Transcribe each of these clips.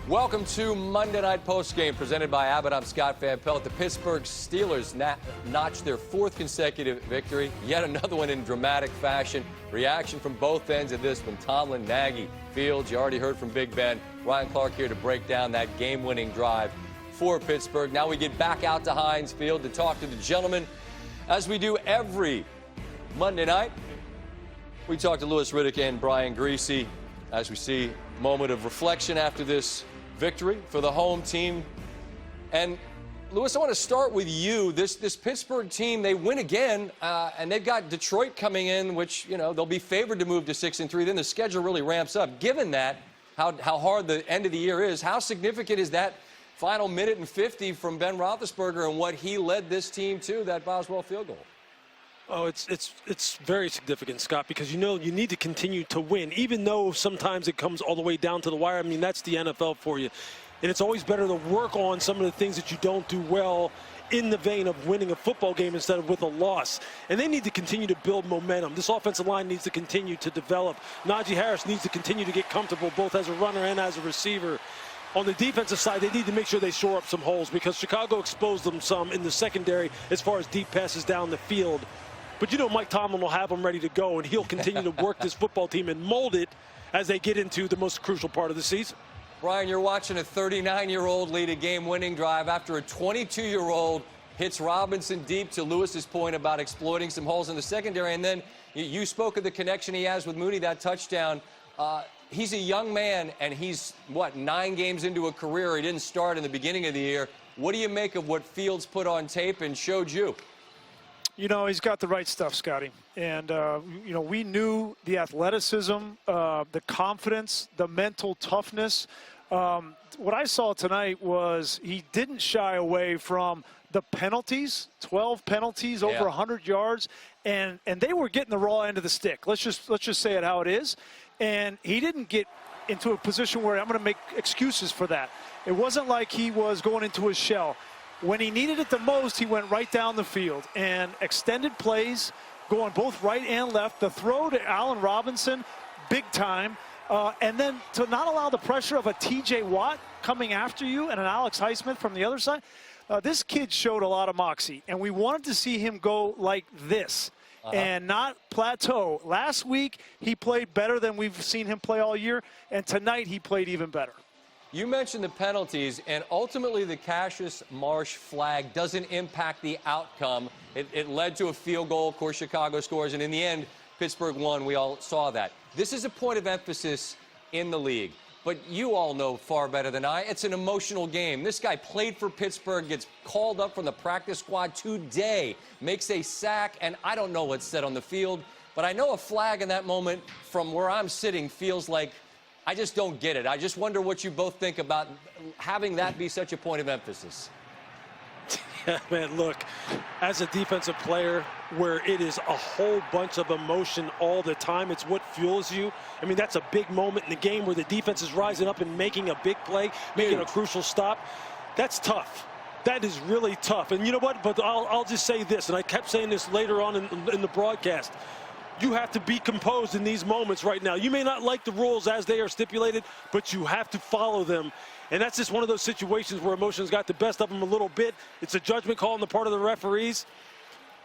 Welcome to Monday Night Postgame presented by Abbott. I'm Scott Van Pelt. The Pittsburgh Steelers notched their fourth consecutive victory. Yet another one in dramatic fashion. Reaction from both ends of this one. Tomlin, Nagy, Fields. You already heard from Big Ben. Ryan Clark here to break down that game-winning drive for Pittsburgh. Now we get back out to Heinz Field to talk to the gentlemen, as we do every Monday night. We talk to Louis Riddick and Brian Griese as we see a moment of reflection after this victory for the home team. And Louis, I want to start with you. This Pittsburgh team, they win again, and they've got Detroit coming in, which, you know, they'll be favored to move to 6-3. Then the schedule really ramps up. Given that, how hard the end of the year is, how significant is that final minute and 50 from Ben Roethlisberger and what he led this team to, that Boswell field goal? Oh, it's very significant, Scott, because you know you need to continue to win, even though sometimes it comes all the way down to the wire. I mean, that's the NFL for you. And it's always better to work on some of the things that you don't do well in the vein of winning a football game instead of with a loss. And they need to continue to build momentum. This offensive line needs to continue to develop. Najee Harris needs to continue to get comfortable both as a runner and as a receiver. On the defensive side, they need to make sure they shore up some holes because Chicago exposed them some in the secondary as far as deep passes down the field. But you know Mike Tomlin will have them ready to go, and he'll continue to work this football team and mold it as they get into the most crucial part of the season. Brian, you're watching a 39-year-old lead a game-winning drive after a 22-year-old hits Robinson deep, to Lewis's point about exploiting some holes in the secondary. And then you spoke of the connection he has with Mooney, that touchdown. He's a young man, and he's, 9 games into a career. He didn't start in the beginning of the year. What do you make of what Fields put on tape and showed you? You know, he's got the right stuff, Scotty. And, you know, we knew the athleticism, the confidence, the mental toughness. What I saw tonight was he didn't shy away from the penalties, 12 penalties, over 100 yards, and they were getting the raw end of the stick. Let's just say it how it is. And he didn't get into a position where I'm going to make excuses for that. It wasn't like he was going into his shell. When he needed it the most, he went right down the field and extended plays, going both right and left. The throw to Allen Robinson, big time. And then to not allow the pressure of a T.J. Watt coming after you and an Alex Highsmith from the other side. This kid showed a lot of moxie, and we wanted to see him go like this and not plateau. Last week, he played better than we've seen him play all year, and tonight he played even better. You mentioned the penalties, and ultimately the Cassius Marsh flag doesn't impact the outcome. It led to a field goal. Of course, Chicago scores, and in the end, Pittsburgh won. We all saw that. This is a point of emphasis in the league, but you all know far better than I. It's an emotional game. This guy played for Pittsburgh, gets called up from the practice squad today, makes a sack, and I don't know what's said on the field, but I know a flag in that moment from where I'm sitting feels like I just don't get it. I just wonder what you both think about having that be such a point of emphasis. Yeah, man, look, as a defensive player where it is a whole bunch of emotion all the time, it's what fuels you. I mean, that's a big moment in the game where the defense is rising up and making a big play, making a crucial stop. That's tough. That is really tough. And you know what? But I'll just say this, and I kept saying this later on in the broadcast. You have to be composed in these moments right now. You may not like the rules as they are stipulated, but you have to follow them. And that's just one of those situations where emotions got the best of them a little bit. It's a judgment call on the part of the referees.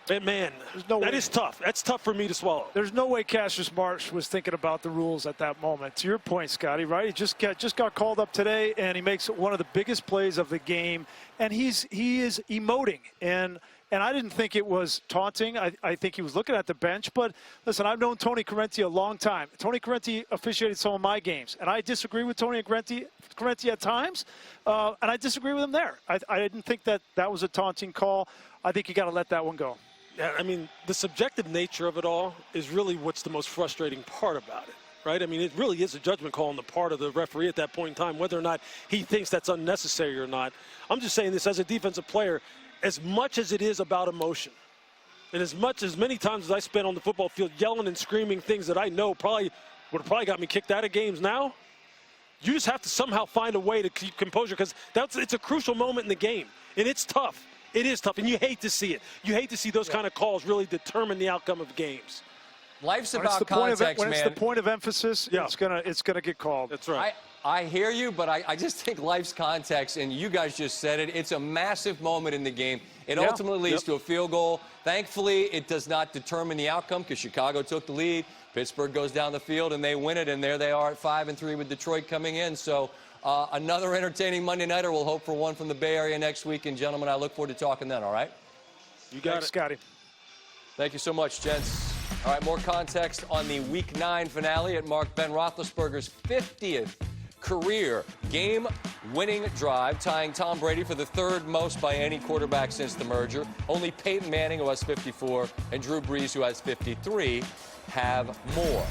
And, man, that is tough. That's tough for me to swallow. There's no way Cassius Marsh was thinking about the rules at that moment. To your point, Scotty, right? He just got called up today, and he makes one of the biggest plays of the game. And he is emoting. And I didn't think it was taunting. I think he was looking at the bench. But, listen, I've known Tony Correnti a long time. Tony Correnti officiated some of my games. And I disagree with Tony Correnti at times. And I disagree with him there. I didn't think that was a taunting call. I think you got to let that one go. Yeah, I mean, the subjective nature of it all is really what's the most frustrating part about it, right? I mean, it really is a judgment call on the part of the referee at that point in time, whether or not he thinks that's unnecessary or not. I'm just saying this as a defensive player. As much as it is about emotion, and as many times as I spent on the football field yelling and screaming things that I know would have probably got me kicked out of games now, you just have to somehow find a way to keep composure because it's a crucial moment in the game, and it's tough. It is tough, and you hate to see it. You hate to see those kind of calls really determine the outcome of games. Life's about context, man. When it's the point of emphasis, it's gonna get called. That's right. I hear you, but I just think life's context, and you guys just said it, it's a massive moment in the game. It ultimately leads to a field goal. Thankfully, it does not determine the outcome because Chicago took the lead. Pittsburgh goes down the field, and they win it, and there they are at 5-3 with Detroit coming in. So another entertaining Monday nighter. We'll hope for one from the Bay Area next week. And, gentlemen, I look forward to talking then, all right? You got it, Scotty. Thank you so much, gents. All right, more context on the Week 9 finale. It marked Ben Roethlisberger's 50th career game-winning drive, tying Tom Brady for the third most by any quarterback since the merger. Only Peyton Manning, who has 54, and Drew Brees, who has 53, have more.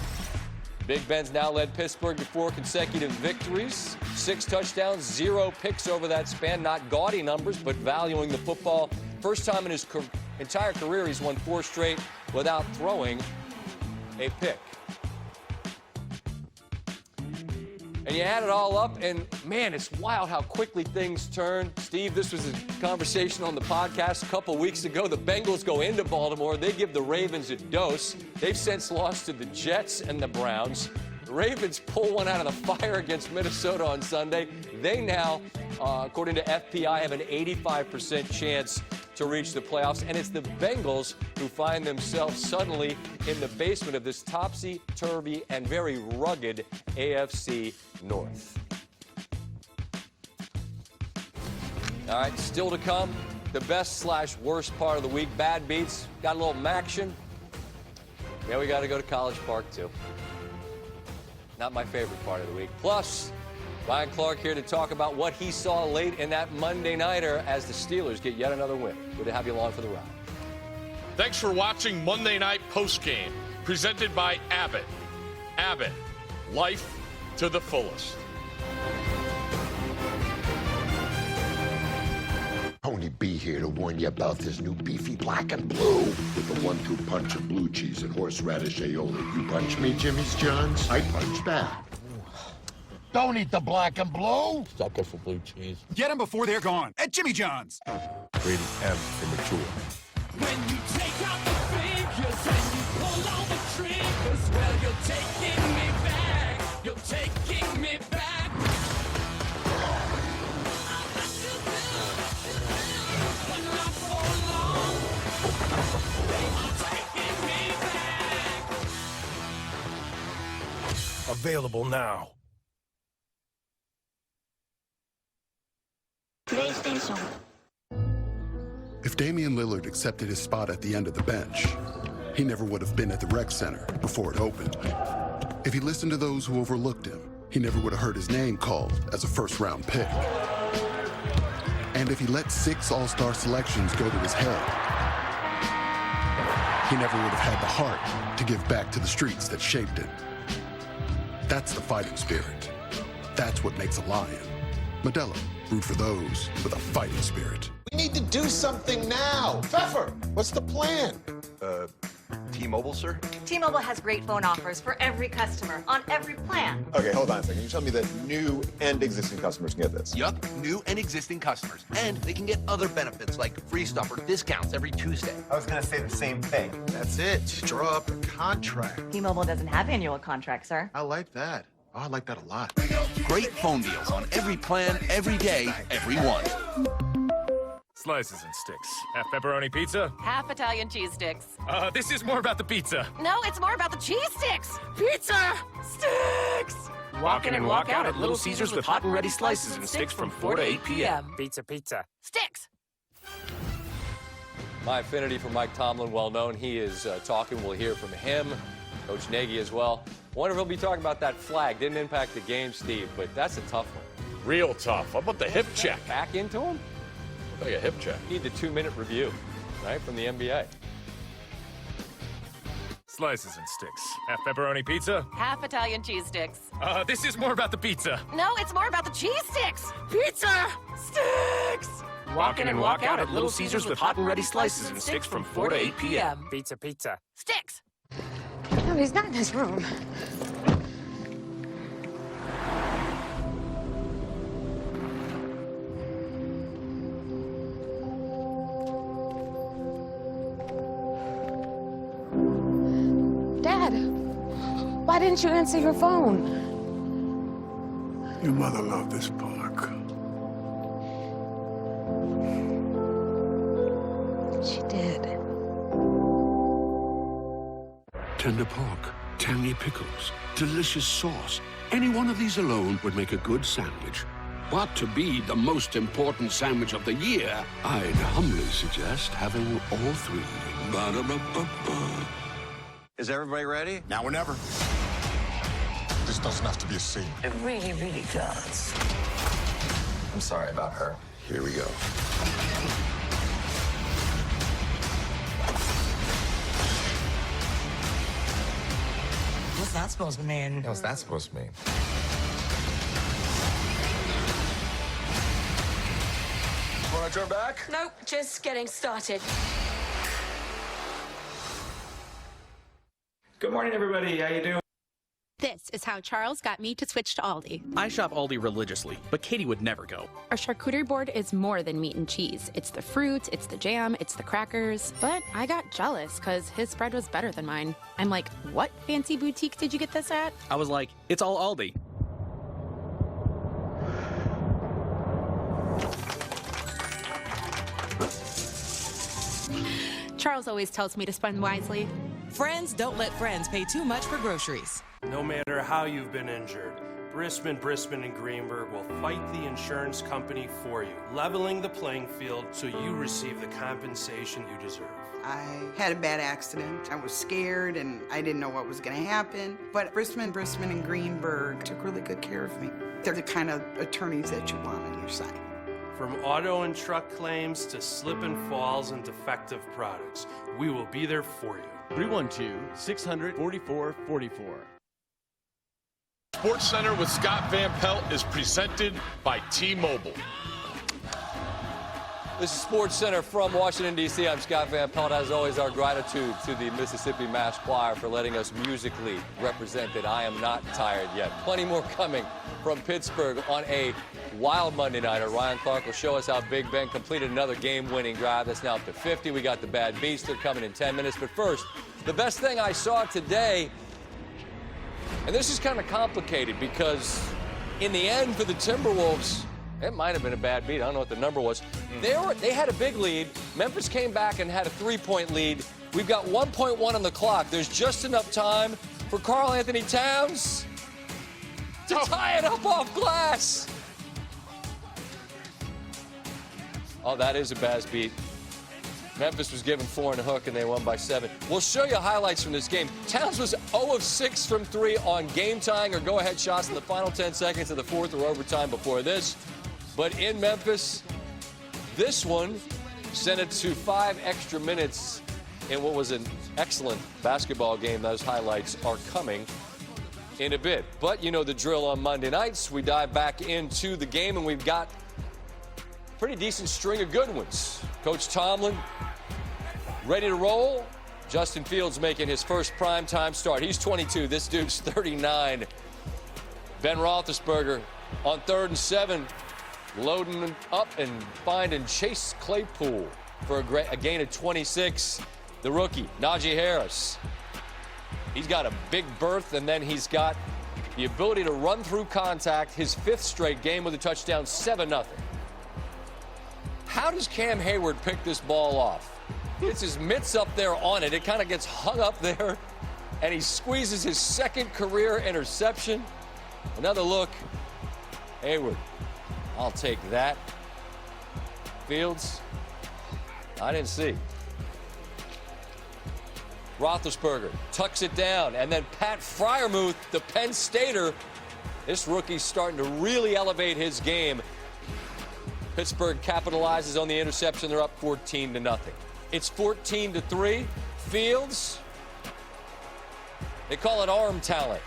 Big Ben's now led Pittsburgh to 4 consecutive victories, 6 touchdowns, 0 picks over that span. Not gaudy numbers, but valuing the football. First time in his entire career he's won 4 straight without throwing a pick. And you add it all up, and, man, it's wild how quickly things turn. Steve, this was a conversation on the podcast a couple weeks ago. The Bengals go into Baltimore. They give the Ravens a dose. They've since lost to the Jets and the Browns. The Ravens pull one out of the fire against Minnesota on Sunday. They now, according to FPI, have an 85% chance to reach the playoffs, and it's the Bengals who find themselves suddenly in the basement of this topsy-turvy and very rugged AFC North. All right, still to come, the best/worst part of the week. Bad beats, got a little Maction. Yeah, we got to go to College Park, too. Not my favorite part of the week. Plus, Ryan Clark here to talk about what he saw late in that Monday nighter as the Steelers get yet another win. Good to have you along for the ride. Thanks for watching Monday Night Postgame, presented by Abbott. Abbott, life to the fullest. Tony B here to warn you about this new beefy black and blue with a 1-2 punch of blue cheese and horseradish aioli. You punch me, Jimmy's John's, I punch back. Don't eat the black and blue. Sucker for blue cheese. Get them before they're gone at Jimmy John's. Rated M for mature. When you take out the figures and you pull all the triggers, well, you're taking me back. You're taking me back. But not for long. You're taking me back. Available now. PlayStation. If Damian Lillard accepted his spot at the end of the bench, he never would have been at the rec center before it opened. If he listened to those who overlooked him, he never would have heard his name called as a first-round pick. And if he let 6 all-star selections go to his head, he never would have had the heart to give back to the streets that shaped him. That's the fighting spirit. That's what makes a lion. Modelo, root for those with a fighting spirit. We need to do something now. Pfeffer, what's the plan? T-Mobile, sir? T-Mobile has great phone offers for every customer on every plan. Okay, hold on a second. You tell me that new and existing customers can get this? Yup, new and existing customers. And they can get other benefits like free stuff or discounts every Tuesday. I was gonna say the same thing. That's it. Draw up a contract. T-Mobile doesn't have annual contracts, sir. I like that. Oh, I like that a lot. Great phone deals on every plan, every day, every one. Slices and sticks. Half pepperoni pizza? Half Italian cheese sticks. This is more about the pizza. No, it's more about the cheese sticks. Pizza sticks. Walk in and walk out at Little Caesars with hot and ready slices and sticks from 4 to 8 p.m. Pizza. Sticks. My affinity for Mike Tomlin, well known. He is talking. We'll hear from him. Coach Nagy as well. I wonder if he'll be talking about that flag. Didn't impact the game, Steve, but that's a tough one. Real tough. How about the hip check? Back into him? Like a hip check. Need the 2-minute review, right, from the NBA. Slices and sticks. Half pepperoni pizza? Half Italian cheese sticks. This is more about the pizza. No, it's more about the cheese sticks. Pizza sticks. Walk in and walk out at Little Caesars with hot and ready slices and sticks from 4 to 8 p.m. Pizza. Sticks. No, he's not in his room. Dad, why didn't you answer your phone? Your mother loved this park. She did. Tender pork, tangy pickles, delicious sauce. Any one of these alone would make a good sandwich. But to be the most important sandwich of the year, I'd humbly suggest having all three. Ba-da-ba-ba-ba. Is everybody ready? Now or never. This doesn't have to be a scene. It really, really does. I'm sorry about her. Here we go. What's that supposed to mean? What's that supposed to mean? Want to turn back? Nope, just getting started. Good morning, everybody. How you doing? This is how Charles got me to switch to Aldi. I shop Aldi religiously, but Katie would never go. Our charcuterie board is more than meat and cheese. It's the fruit, it's the jam, it's the crackers. But I got jealous because his spread was better than mine. I'm like, what fancy boutique did you get this at? I was like, it's all Aldi. Charles always tells me to spend wisely. Friends don't let friends pay too much for groceries. No matter how you've been injured, Brisman, and Greenberg will fight the insurance company for you, leveling the playing field so you receive the compensation you deserve. I had a bad accident. I was scared and I didn't know what was going to happen. But Brisman, and Greenberg took really good care of me. They're the kind of attorneys that you want on your side. From auto and truck claims to slip and falls and defective products, we will be there for you. 312-600-4444. SportsCenter with Scott Van Pelt is presented by T-Mobile. This is SportsCenter from Washington, D.C. I'm Scott Van Pelt. As always, our gratitude to the Mississippi Mass Choir for letting us musically represent that I am not tired yet. Plenty more coming from Pittsburgh on a wild Monday nighter. Ryan Clark will show us how Big Ben completed another game-winning drive. That's now up to 50. We got the Bad Beats. They're coming in 10 minutes. But first, the best thing I saw today, and this is kind of complicated because in the end for the Timberwolves, it might have been a bad beat. I don't know what the number was. They had a big lead. Memphis came back and had a three-point lead. We've got 1.1 on the clock. There's just enough time for Karl Anthony Towns to tie it up off glass. Oh, that is a Baz beat. Memphis was given 4 and a hook, and they won by 7. We'll show you highlights from this game. Towns was 0 of 6 from 3 on game-tying or go-ahead shots in the final 10 seconds of the fourth or overtime before this. But in Memphis, this one sent it to 5 extra minutes in what was an excellent basketball game. Those highlights are coming in a bit. But you know the drill on Monday nights. We dive back into the game, and we've got a pretty decent string of good ones. Coach Tomlin ready to roll. Justin Fields making his first primetime start. He's 22. This dude's 39. Ben Roethlisberger on 3rd and 7. Loading up and finding Chase Claypool for a gain of 26. The rookie, Najee Harris. He's got a big berth, and then he's got the ability to run through contact. His 5th straight game with a touchdown, 7-0. How does Cam Hayward pick this ball off? Gets his mitts up there on it. It kind of gets hung up there, and he squeezes his 2nd career interception. Another look. Hayward. I'll take that. Fields, I didn't see. Roethlisberger tucks it down, and then Pat Freiermuth, the Penn Stater. This rookie's starting to really elevate his game. Pittsburgh capitalizes on the interception. They're up 14-0. It's 14-3. Fields, they call it arm talent.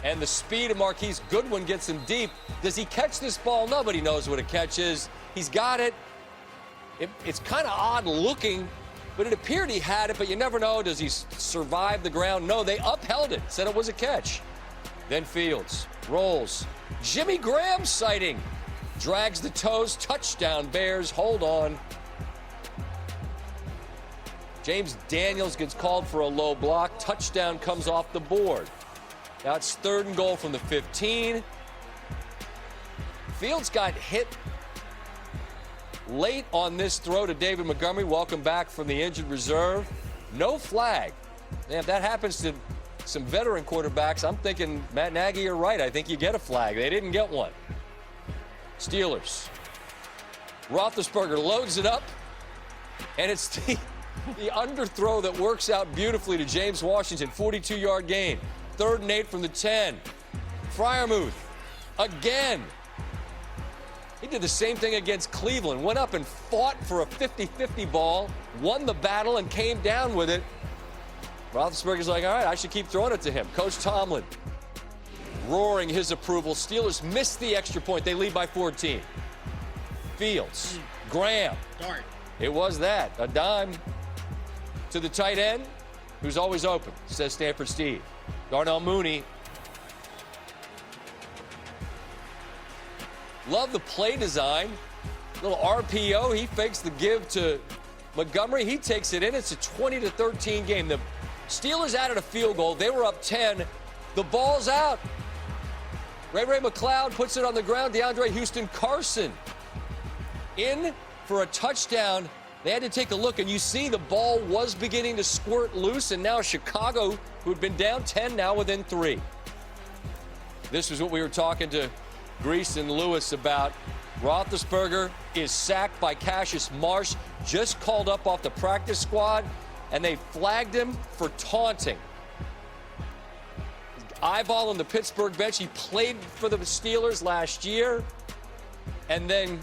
And the speed of Marquise Goodwin gets him deep. Does he catch this ball? Nobody knows what a catch is. He's got it. It's kind of odd looking, but it appeared he had it, but you never know. Does he survive the ground? No, they upheld it, said it was a catch. Then Fields rolls. Jimmy Graham sighting. Drags the toes. Touchdown, Bears. Hold on. James Daniels gets called for a low block. Touchdown comes off the board. Now it's 3rd and goal from the 15. Fields got hit late on this throw to David Montgomery. Welcome back from the injured reserve. No flag. Man, if that happens to some veteran quarterbacks, I'm thinking, Matt Nagy, you're right. I think you get a flag. They didn't get one. Steelers. Roethlisberger loads it up, and it's the underthrow that works out beautifully to James Washington. 42-yard gain. 3rd and 8 from the 10. Freiermuth again. He did the same thing against Cleveland. Went up and fought for a 50-50 ball, won the battle, and came down with it. Roethlisberger's like, all right, I should keep throwing it to him. Coach Tomlin roaring his approval. Steelers missed the extra point. They lead by 14. Fields. Graham. Dart. It was that. A dime to the tight end, who's always open, says Stanford Steve. Darnell Mooney. Love the play design. Little RPO. He fakes the give to Montgomery. He takes it in. It's a 20-13 game. The Steelers added a field goal. They were up 10. The ball's out. Ray McLeod puts it on the ground. DeAndre Houston Carson in for a touchdown. They had to take a look, and you see the ball was beginning to squirt loose, and now Chicago, who had been down 10, now within 3. This was what we were talking to Grease and Lewis about. Roethlisberger is sacked by Cassius Marsh, just called up off the practice squad, and they flagged him for taunting. Eyeballing the Pittsburgh bench. He played for the Steelers last year, and then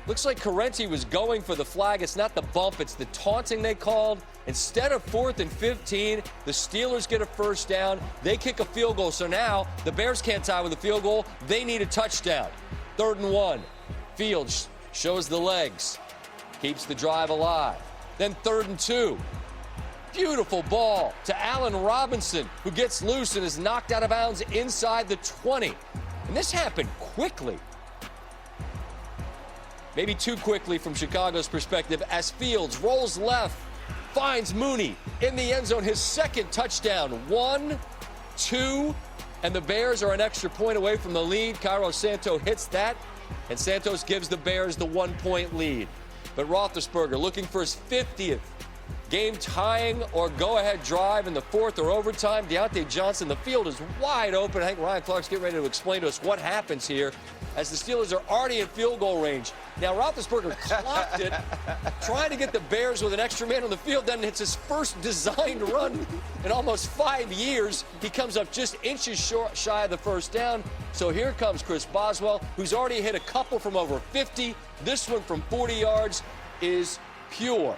looks like Correnti was going for the flag. It's not the bump, it's the taunting they called. Instead of 4th and 15, the Steelers get a first down. They kick a field goal. So now the Bears can't tie with a field goal. They need a touchdown. 3rd and 1. Fields shows the legs, keeps the drive alive. Then 3rd and 2. Beautiful ball to Allen Robinson, who gets loose and is knocked out of bounds inside the 20. And this happened quickly. Maybe too quickly from Chicago's perspective, as Fields rolls left, finds Mooney in the end zone, his 2nd touchdown. 1, 2, and the Bears are an extra point away from the lead. Cairo Santos hits that, and Santos gives the Bears the 1-point lead. But Roethlisberger looking for his 50th game-tying or go-ahead drive in the 4th or overtime. Deontay Johnson, the field is wide open. I think Ryan Clark's getting ready to explain to us what happens here as the Steelers are already in field goal range. Now, Roethlisberger clocked it, trying to get the Bears with an extra man on the field. Then it's his first designed run in almost 5 years. He comes up just inches shy of the first down. So here comes Chris Boswell, who's already hit a couple from over 50. This one from 40 yards is pure.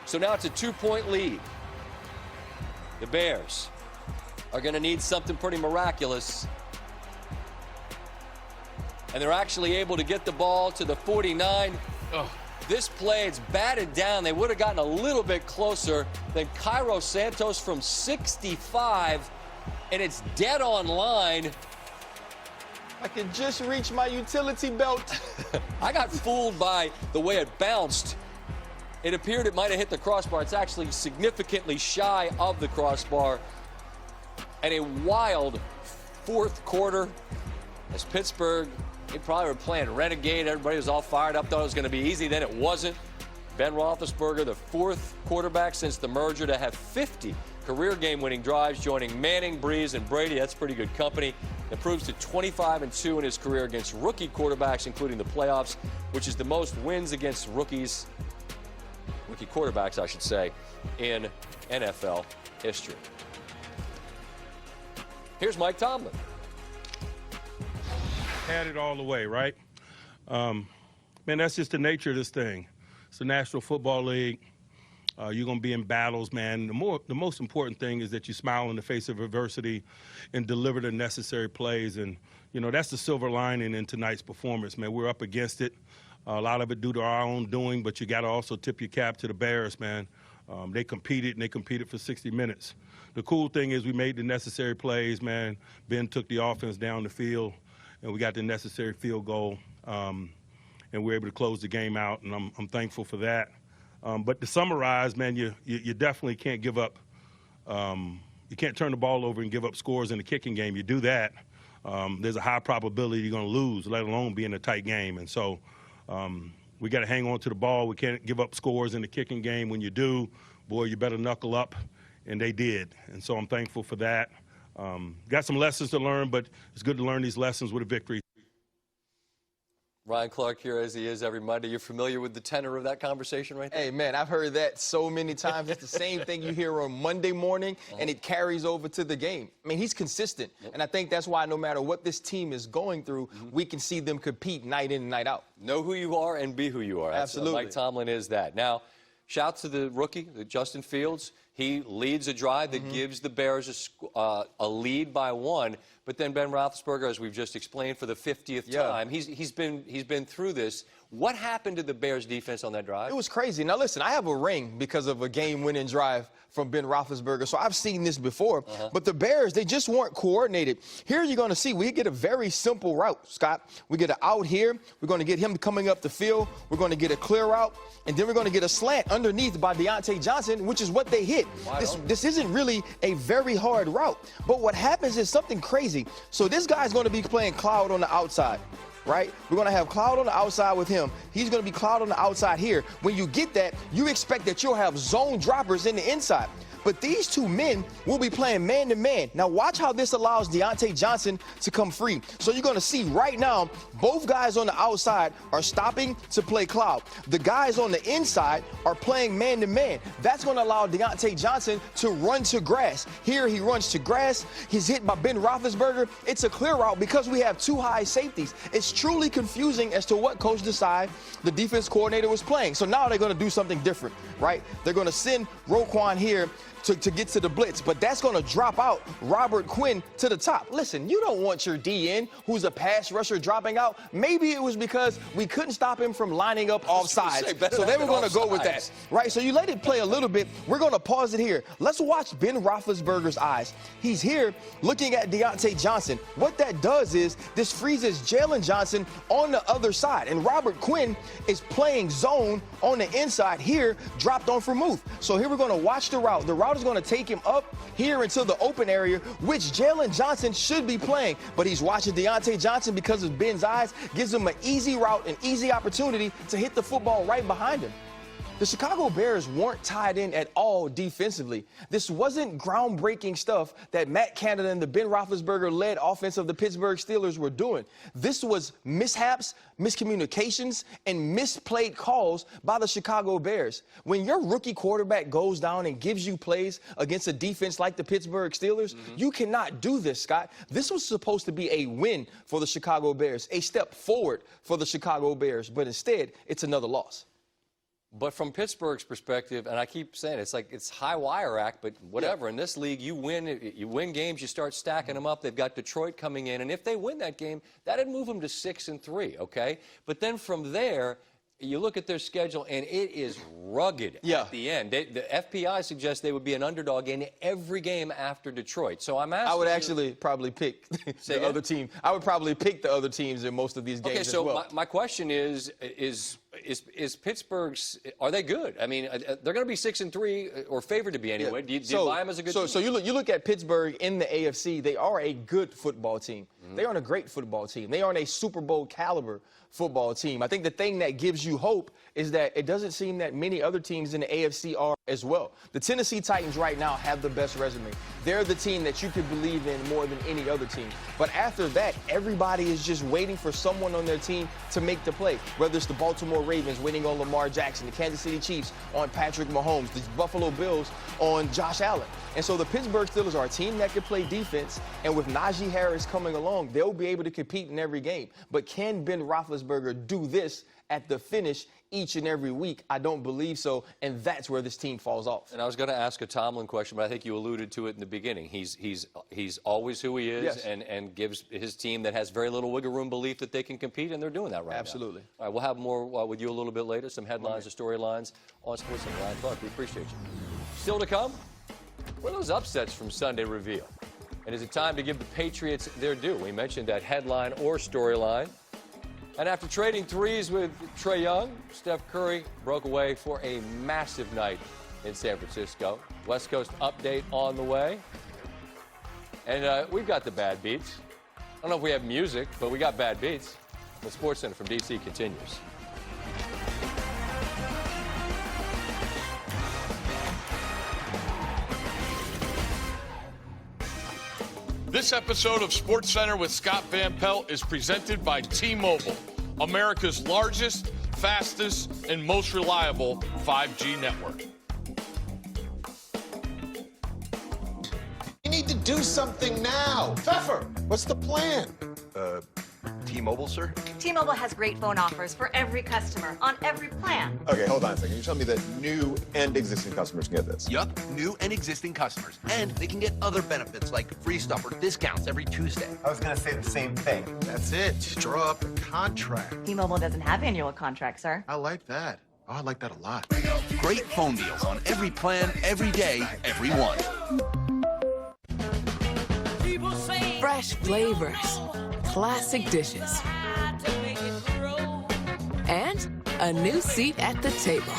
So now it's a 2-point lead. The Bears are going to need something pretty miraculous. And they're actually able to get the ball to the 49. This play, it's batted down. They would have gotten a little bit closer than Cairo Santos from 65. And it's dead on line. I can just reach my utility belt. I got fooled by the way it bounced. It appeared it might have hit the crossbar. It's actually significantly shy of the crossbar. And a wild 4th quarter as Pittsburgh, they probably were playing renegade. Everybody was all fired up, thought it was going to be easy. Then it wasn't. Ben Roethlisberger, the 4th quarterback since the merger to have 50 career game-winning drives, joining Manning, Breeze, and Brady. That's pretty good company. Improves to 25-2 in his career against rookie quarterbacks, including the playoffs, which is the most wins against rookie quarterbacks, I should say, in NFL history. Here's Mike Tomlin. Had it all the way, right? Man, that's just the nature of this thing. It's the National Football League. You're going to be in battles, man. The most important thing is that you smile in the face of adversity and deliver the necessary plays. And, you know, that's the silver lining in tonight's performance, man. We're up against it. A lot of it due to our own doing, but you got to also tip your cap to the Bears, man. They competed, and they competed for 60 minutes. The cool thing is we made the necessary plays, man. Ben took the offense down the field, and we got the necessary field goal, and we were able to close the game out, and I'm thankful for that. But to summarize, man, you definitely can't give up. You can't turn the ball over and give up scores in the kicking game. You do that, there's a high probability you're going to lose, let alone be in a tight game. And so we got to hang on to the ball. We can't give up scores in the kicking game. When you do, boy, you better knuckle up. And they did. And so I'm thankful for that. Got some lessons to learn, but it's good to learn these lessons with a victory. Ryan Clark here, as he is every Monday. You're familiar with the tenor of that conversation right there? Hey, man, I've heard that so many times. It's the same thing you hear on Monday morning, and it carries over to the game. I mean, he's consistent, and I think that's why no matter what this team is going through, we can see them compete night in and night out. Know who you are and be who you are. Absolutely. Mike Tomlin is that. Now, shout to the rookie, Justin Fields. He leads a drive that gives the Bears a lead by 1. But then Ben Roethlisberger, as we've just explained for the 50th time, he's been through this. What happened to the Bears defense on that drive? It was crazy. Now, listen, I have a ring because of a game-winning drive from Ben Roethlisberger, so I've seen this before. But the Bears, they just weren't coordinated. Here you're going to see we get a very simple route, Scott. We get an out here. We're going to get him coming up the field. We're going to get a clear route, and then we're going to get a slant underneath by Deontay Johnson, which is what they hit. This isn't really a very hard route. But what happens is something crazy. So this guy's going to be playing cloud on the outside. Right? We're going to have cloud on the outside with him. He's going to be cloud on the outside here. When you get that, you expect that you'll have zone droppers in the inside. But these two men will be playing man-to-man. Now, watch how this allows Deontay Johnson to come free. So you're going to see right now, both guys on the outside are stopping to play cloud. The guys on the inside are playing man-to-man. That's going to allow Deontay Johnson to run to grass. Here he runs to grass. He's hit by Ben Roethlisberger. It's a clear route because we have 2 high safeties. It's truly confusing as to what Coach Desai, the defense coordinator, was playing. So now they're going to do something different, right? They're going to send Roquan here to get to the blitz, but that's going to drop out Robert Quinn to the top. Listen, you don't want your DN, who's a pass rusher, dropping out. Maybe it was because we couldn't stop him from lining up offsides, so they were going to go with that, right? So you let it play a little bit. We're going to pause it here. Let's watch Ben Roethlisberger's eyes. He's here looking at Deontay Johnson. What that does is this freezes Jalen Johnson on the other side, and Robert Quinn is playing zone on the inside here, dropped on for move. So here we're going to watch the route. The route is going to take him up here into the open area, which Jalen Johnson should be playing. But he's watching Deontay Johnson because of Ben's eyes, gives him an easy route, an easy opportunity to hit the football right behind him. The Chicago Bears weren't tied in at all defensively. This wasn't groundbreaking stuff that Matt Canada and the Ben Roethlisberger-led offense of the Pittsburgh Steelers were doing. This was mishaps, miscommunications, and misplayed calls by the Chicago Bears. When your rookie quarterback goes down and gives you plays against a defense like the Pittsburgh Steelers, you cannot do this, Scott. This was supposed to be a win for the Chicago Bears, a step forward for the Chicago Bears, but instead, it's another loss. But from Pittsburgh's perspective, and I keep saying it's like it's high wire act, but whatever. In this league, you win games, you start stacking them up. They've got Detroit coming in, and if they win that game, that'd move them to 6-3. Okay, but then from there, you look at their schedule, and it is rugged at the end. The FPI suggests they would be an underdog in every game after Detroit. So I'm asking I would actually probably pick the other team. I would probably pick the other teams in most of these games as well. Okay, so my question is Pittsburgh's, are they good? I mean, they're going to be 6-3 or favored to be anyway. Do you buy them as a good team? So you look at Pittsburgh in the AFC, they are a good football team. They aren't a great football team. They aren't a Super Bowl caliber football team. I think the thing that gives you hope is that it doesn't seem that many other teams in the AFC are as well. The Tennessee Titans right now have the best resume. They're the team that you could believe in more than any other team. But after that, everybody is just waiting for someone on their team to make the play, whether it's the Baltimore Ravens waiting on Lamar Jackson, the Kansas City Chiefs on Patrick Mahomes, the Buffalo Bills on Josh Allen. And so the Pittsburgh Steelers are a team that can play defense, and with Najee Harris coming along, they'll be able to compete in every game. But can Ben Roethlisberger do this at the finish each and every week? I don't believe so, and that's where this team falls off. And I was going to ask a Tomlin question, but I think you alluded to it in the beginning. He's always who he is, and gives his team that has very little wiggle room belief that they can compete, and they're doing that right now. Absolutely. All right, we'll have more with you a little bit later, some headlines or storylines on SportsCenter. Ryan Clark, we appreciate you. Still to come, what are those upsets from Sunday reveal? And is it time to give the Patriots their due? We mentioned that headline or storyline. And after trading threes with Trae Young, Steph Curry broke away for a massive night in San Francisco. West Coast update on the way. And we've got the bad beats. I don't know if we have music, but we got bad beats. The SportsCenter from D.C. continues. This episode of SportsCenter with Scott Van Pelt is presented by T-Mobile, America's largest, fastest, and most reliable 5G network. You need to do something now. Pfeffer, what's the plan? T-Mobile, sir? T-Mobile has great phone offers for every customer on every plan. Okay, hold on a second. You tell me that new and existing customers can get this? Yup, new and existing customers. And they can get other benefits like free stuff or discounts every Tuesday. I was gonna say the same thing. That's it. Draw up a contract. T-Mobile doesn't have annual contracts, sir. I like that. Oh, I like that a lot. Great phone deals on every plan, every day, every one. Fresh flavors, classic dishes, and a new seat at the table.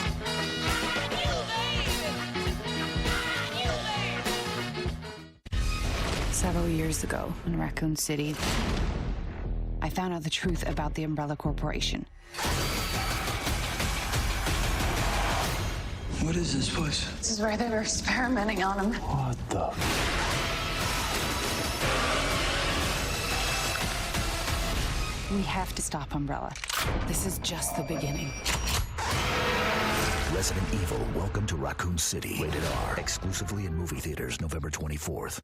Several years ago in Raccoon City, I found out the truth about the Umbrella Corporation. What is this place? This is where they were experimenting on him. What the? We have to stop Umbrella. This is just the beginning. Resident Evil, Welcome to Raccoon City. Rated R. Exclusively in movie theaters November 24th.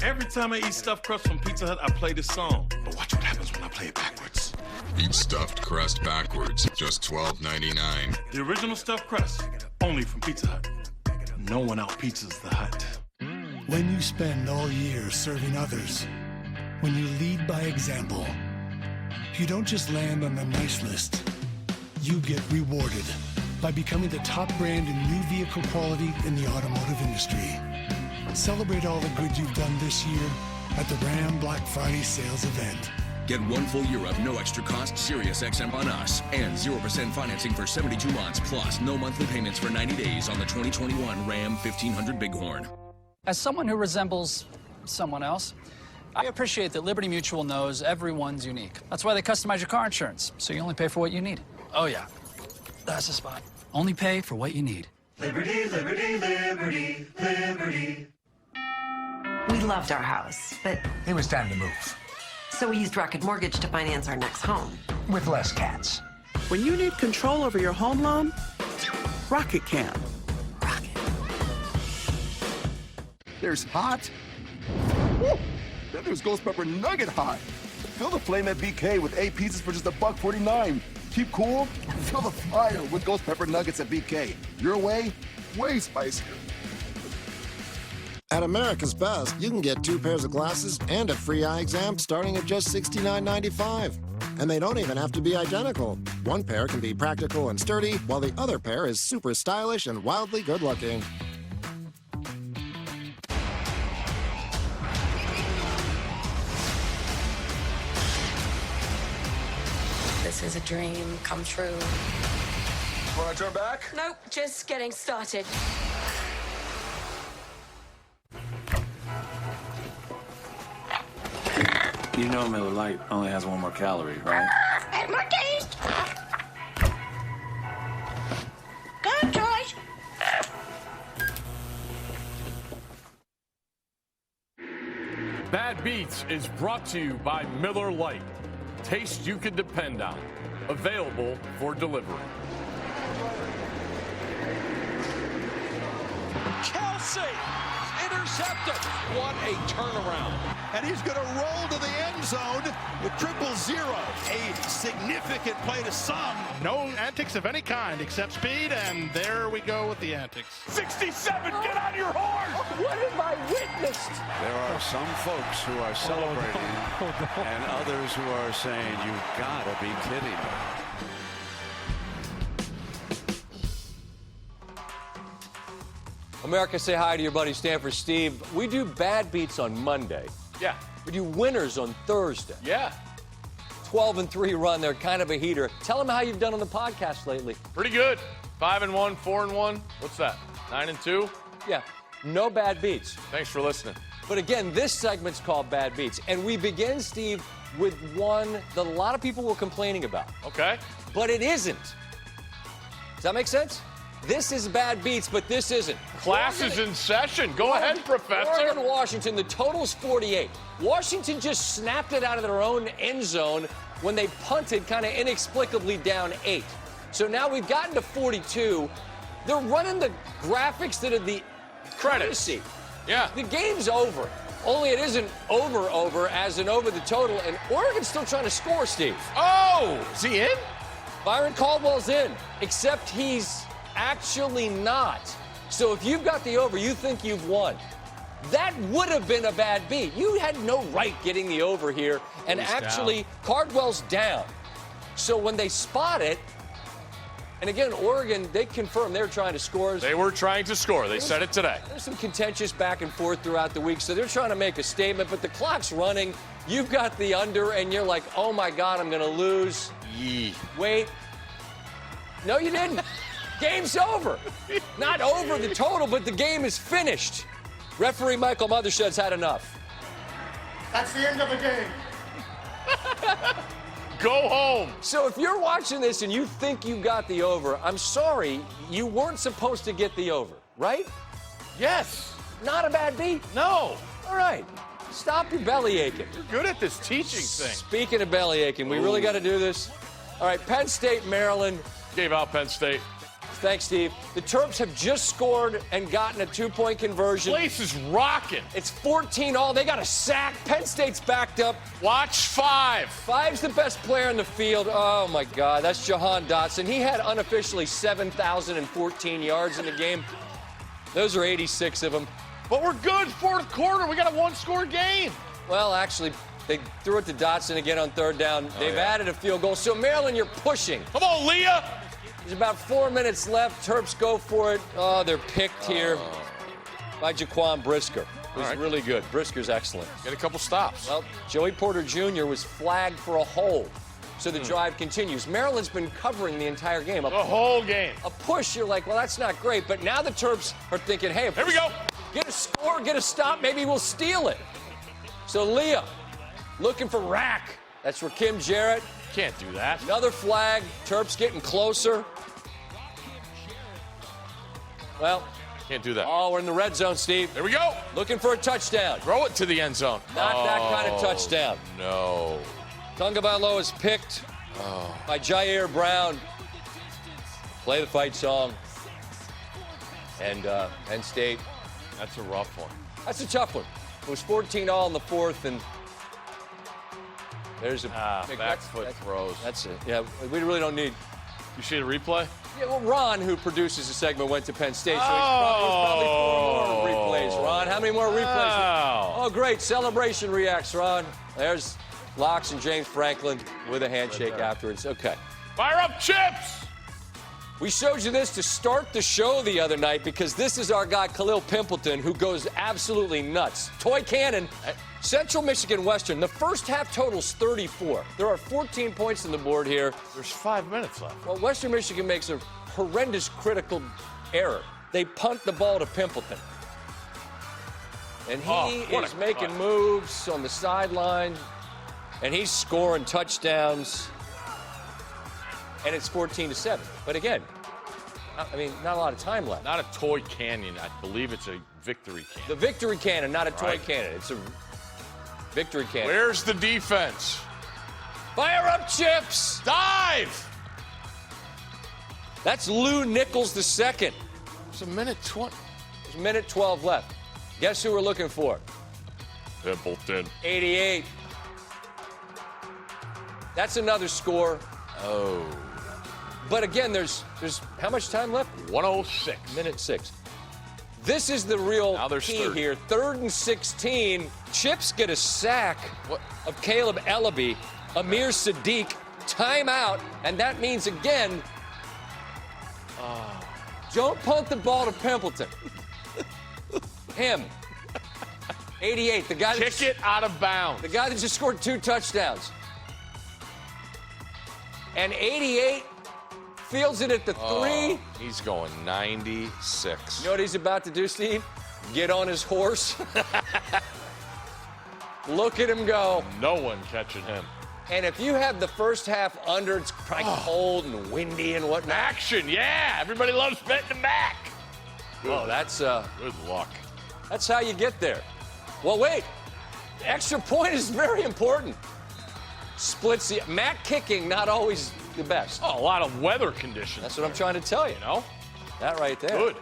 Every time I eat stuffed crust from Pizza Hut, I play this song. But watch what happens when I play it backwards. Eat stuffed crust backwards, just $12.99. The original stuffed crust, only from Pizza Hut. No one out-pizzas the Hut. When you spend all year serving others, when you lead by example, you don't just land on the nice list. You get rewarded by becoming the top brand in new vehicle quality in the automotive industry. Celebrate all the good you've done this year at the Ram Black Friday sales event. Get 1 full year of no extra cost Sirius XM on us and 0% financing for 72 months plus no monthly payments for 90 days on the 2021 Ram 1500 Bighorn. As someone who resembles someone else, I appreciate that Liberty Mutual knows everyone's unique. That's why they customize your car insurance, so you only pay for what you need. Oh yeah, that's the spot. Only pay for what you need. Liberty, liberty, liberty, liberty. We loved our house, but It was time to move. so we used Rocket Mortgage to finance our next home. With less cats. When you need control over your home loan, Rocket can. There's hot. Woo! Then there's Ghost Pepper Nugget Hot. Fill the flame at BK with 8 pieces for just $1.49. Keep cool, feel the fire with Ghost Pepper Nuggets at BK. Your way, way spicier. At America's Best, you can get 2 pairs of glasses and a free eye exam starting at just $69.95. And they don't even have to be identical. One pair can be practical and sturdy, while the other pair is super stylish and wildly good-looking. This is a dream come true. Want to turn back? Nope, just getting started. You know Miller Lite only has 1 more calorie, right? And more taste. Good choice. Bad Beats is brought to you by Miller Lite. Taste you can depend on. Available for delivery. Kelsey intercepted. What a turnaround. And he's going to roll to the end zone with 000. A significant play to some. No antics of any kind except speed, and there we go with the antics. 67, get on your horse! What have I witnessed? There are some folks who are celebrating and others who are saying, you've got to be kidding me. America, say hi to your buddy Stanford Steve. We do bad beats on Monday. Yeah. We do winners on Thursday. Yeah. 12-3 run. They're kind of a heater. Tell them how you've done on the podcast lately. Pretty good. 5-1, 4-1. What's that? 9-2? Yeah. No bad beats. Thanks for listening. But again, this segment's called Bad Beats. And we begin, Steve, with one that a lot of people were complaining about. Okay. But it isn't. Does that make sense? This is Bad Beats, but this isn't. Class is in session. Go ahead, Professor. Oregon, Washington, the total's 48. Washington just snapped it out of their own end zone when they punted kind of inexplicably down 8. So now we've gotten to 42. They're running the graphics that are the credits. Yeah. The game's over. Only it isn't over as in over the total, and Oregon's still trying to score, Steve. Oh, is he in? Byron Caldwell's in, except he's actually not. So if you've got the over, you think you've won. That would have been a bad beat. You had no right getting the over here, and actually Caldwell's down. So when they spot it, and again, Oregon, they confirmed they're trying to score. They were trying to score. They said it today. There's some contentious back and forth throughout the week, so they're trying to make a statement, but the clock's running. You've got the under, and you're like, oh, my God, I'm going to lose. Yee. Wait. No, you didn't. Game's over. Not over the total, but the game is finished. Referee Michael Mothershed's had enough. That's the end of the game. Go home. So if you're watching this and you think you got the over, I'm sorry, you weren't supposed to get the over, right? Yes. Not a bad beat. No. All right. Stop your belly aching. You're good at this teaching thing. Speaking of belly aching, we really got to do this. All right, Penn State, Maryland. Gave out Penn State. Thanks, Steve. The Terps have just scored and gotten a 2-point conversion. Place is rocking. It's 14-all. They got a sack. Penn State's backed up. Watch 5. 5's the best player in the field. Oh, my God. That's Jahan Dotson. He had unofficially 7,014 yards in the game. Those are 86 of them. But we're good. Fourth quarter. We got a one-score game. Well, actually, they threw it to Dotson again on third down. They've added a field goal. So, Maryland, you're pushing. Come on, Leah. There's about 4 minutes left. Terps go for it. Oh, they're picked here by Jaquan Brisker, who's really good. Brisker's excellent. Get a couple stops. Well, Joey Porter Jr. was flagged for a hold, so the drive continues. Maryland's been covering the entire game. The whole game. A push, you're like, well, that's not great. But now the Terps are thinking, hey, if here we go. Get a score, get a stop, maybe we'll steal it. So Leah looking for Rack. That's for Kim Jarrett. Can't do that. Another flag. Terps getting closer. Well, can't do that. Oh, we're in the red zone, Steve. There we go. Looking for a touchdown. Throw it to the end zone. Not that kind of touchdown. No. Tagovailoa is picked by Jair Brown. Play the fight song. And Penn State. That's a rough one. That's a tough one. It was 14-all in the fourth, and there's a back foot throws. That's it. Yeah, we really don't need. You see the replay? Yeah, well, Ron, who produces the segment, went to Penn State, so probably 4 more replays. Ron, how many more replays? Oh, great. Celebration reacts, Ron. There's Locks and James Franklin with a handshake afterwards. Okay. Fire up, Chips! We showed you this to start the show the other night because this is our guy, Khalil Pimpleton, who goes absolutely nuts. Toy Cannon, Central Michigan Western. The first half total's 34. There are 14 points on the board here. There's 5 minutes left. Well, Western Michigan makes a horrendous critical error. They punt the ball to Pimpleton. And he is making moves on the sideline, and he's scoring touchdowns. And it's 14-7. But again, I mean, not a lot of time left. Not a toy cannon. I believe it's a victory cannon. The victory cannon, not a toy cannon. It's a victory cannon. Where's the defense? Fire up, Chips! Dive! That's Lou Nichols II. It's a minute 20. There's a minute 12 left. Guess who we're looking for? Pimpleton. 88. That's another score. Oh. But again, there's how much time left? 106. Minute 6. This is the real key here. 3rd and 16. Chips get a sack of Caleb Ellaby. Amir Sadiq, timeout, and that means again, don't punt the ball to Pimpleton. Him. 88, the guy kick it out of bounds. The guy that just scored 2 touchdowns. And 88 fields it at the 3. He's going 96. You know what he's about to do, Steve? Get on his horse Look at him go. No one catching him. And if you have the first half under, it's probably cold and windy and whatnot. Action, yeah. Everybody loves betting the Mac. Oh, that's good luck. That's how you get there. Well, wait. The extra point is very important. Splits the Mac kicking, not always the best. Oh, a lot of weather conditions. That's what I'm trying to tell you. know? That right there. Good.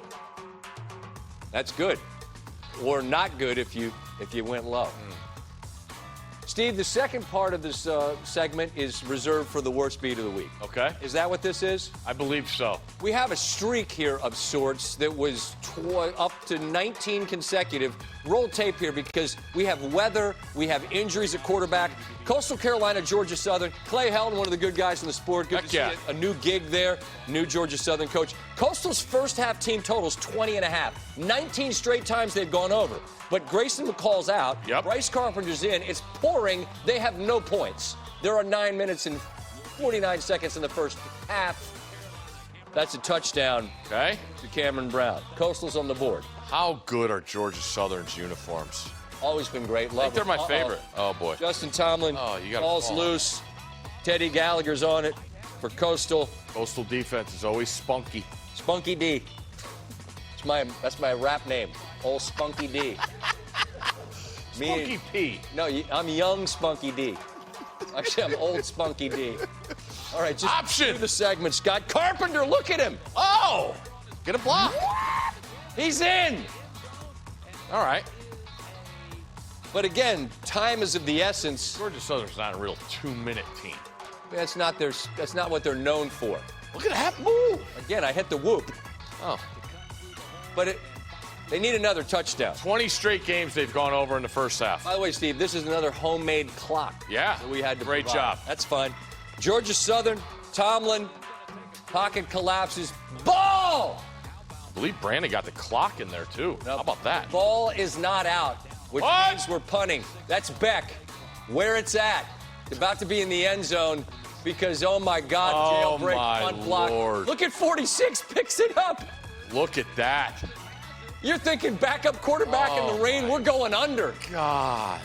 That's good. Or not good if you went low. Steve, the second part of this segment is reserved for the worst beat of the week. Okay. Is that what this is? I believe so. We have a streak here of sorts that was up to 19 consecutive. Roll tape here because we have weather, we have injuries at quarterback. Coastal Carolina, Georgia Southern. Clay Helton, one of the good guys in the sport. Good to see it. A new gig there, new Georgia Southern coach. Coastal's first half team totals 20.5. 19 straight times they've gone over. But Grayson McCall's out. Yep. Bryce Carpenter's in. It's pouring. They have no points. There are 9 minutes and 49 seconds in the first half. That's a touchdown to Cameron Brown. Coastal's on the board. How good are Georgia Southern's uniforms? Always been great. I think they're my favorite. Oh, boy. Justin Tomlin falls loose. Teddy Gallagher's on it for Coastal. Coastal defense is always spunky. Spunky D. That's my rap name. Old Spunky D. Spunky P. No, I'm young Spunky D. Actually, I'm old Spunky D. All right, just do the segment, Scott. Carpenter, look at him. Oh! Get a block. He's in. All right. But again, time is of the essence. Georgia Southern's not a real 2-minute team. That's not what they're known for. Look at that move. Again, I hit the whoop. Oh. But they need another touchdown. 20 straight games they've gone over in the first half. By the way, Steve, this is another homemade clock. Yeah. That we had to Great provide. job. That's fine. Georgia Southern, Tomlin, pocket collapses. Ball! I believe Brandon got the clock in there, too. Nope. How about that? Ball is not out, which means we're punting. That's Beck. Where it's at. It's about to be in the end zone because, oh, my God, jailbreak punt block. Lord. Look at 46, picks it up. Look at that. You're thinking backup quarterback in the rain. We're going under. God.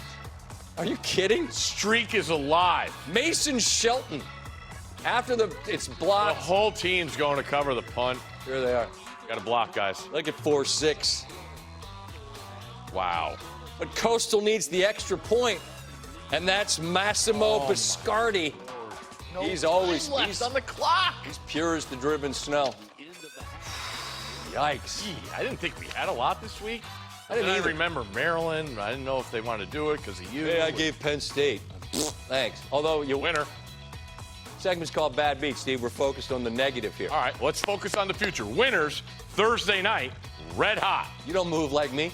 Are you kidding? Streak is alive. Mason Shelton. After it's blocked. The whole team's going to cover the punt. Here they are. Got to block, guys. Look at 4-6. Wow. But Coastal needs the extra point, and that's Massimo Biscardi. He's always on the clock. He's pure as the driven snow. Yikes. Gee, I didn't think we had a lot this week. I didn't either. remember Maryland. I didn't know if they wanted to do it because of you. Hey, I gave Penn State. Thanks. Although you winner. Segment's called Bad Beat, Steve. We're focused on the negative here. All right, let's focus on the future. Winners, Thursday night, red hot. You don't move like me.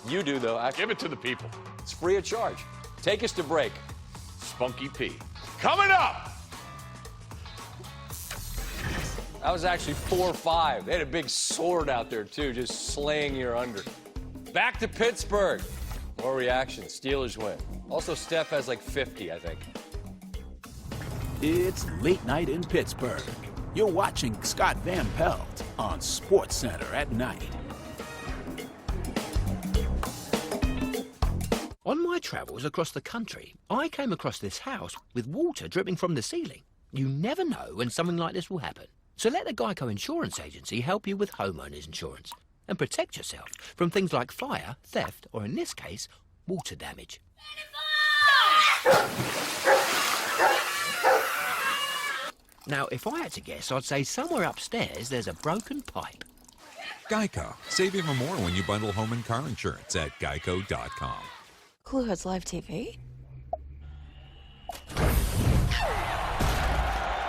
You do, though. Actually. Give it to the people. It's free of charge. Take us to break. Spunky P. Coming up. That was actually 4-5. They had a big sword out there, too, just slaying your under. Back to Pittsburgh. More reaction. Steelers win. Also, Steph has like 50, I think. It's late night in Pittsburgh. You're watching Scott Van Pelt on SportsCenter at night. On my travels across the country, I came across this house with water dripping from the ceiling. You never know when something like this will happen. So let the Geico Insurance Agency help you with homeowners insurance and protect yourself from things like fire, theft, or in this case, water damage. Now, if I had to guess, I'd say somewhere upstairs there's a broken pipe. Geico. Save even more when you bundle home and car insurance at geico.com. Hulu has live TV.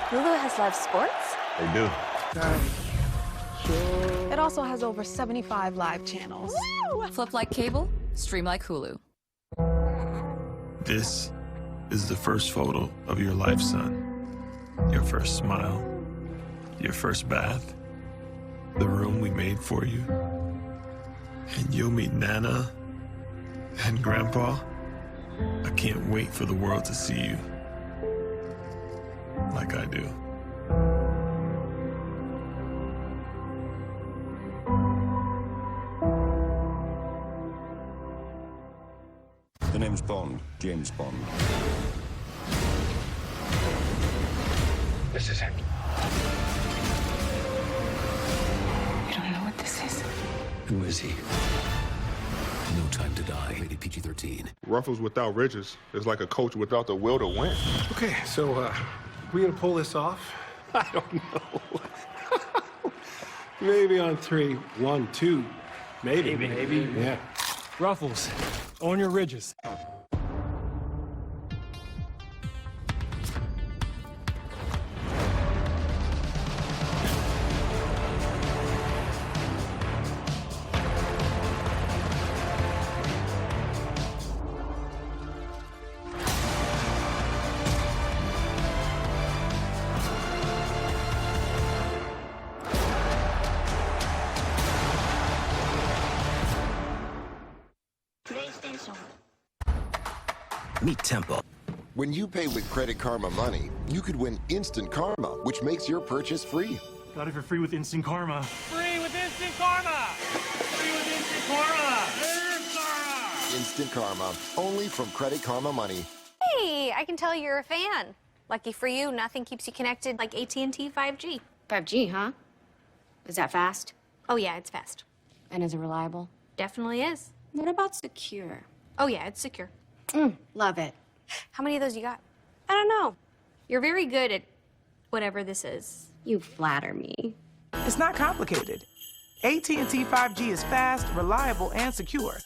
Hulu has live sports? They do. It also has over 75 live channels. Flip like cable, stream like Hulu. This is the first photo of your life, son. Your first smile, your first bath, the room we made for you. And you'll meet Nana and Grandpa. I can't wait for the world to see you like I do. The name's Bond. James Bond. This is it. You don't know what this is. Who is he? No Time to Die. Rated PG-13. Ruffles without ridges is like a coach without the will to win. Okay, so, we gonna pull this off? I don't know. Maybe on 3. 1, 2. Maybe. Yeah. Ruffles, on your ridges. Meet Tempo. When you pay with Credit Karma Money, you could win instant karma, which makes your purchase free. Got it for free with Instant Karma. Free with Instant Karma! Free with Instant Karma! Instant karma, only from Credit Karma Money. Hey, I can tell you're a fan. Lucky for you, nothing keeps you connected like AT&T 5G. 5G, huh? Is that fast? Oh yeah, it's fast. And is it reliable? Definitely is. What about secure? Oh yeah, it's secure. Love it. How many of those you got? I don't know. You're very good at whatever this is. You flatter me. It's not complicated. AT&T 5G is fast, reliable, and secure.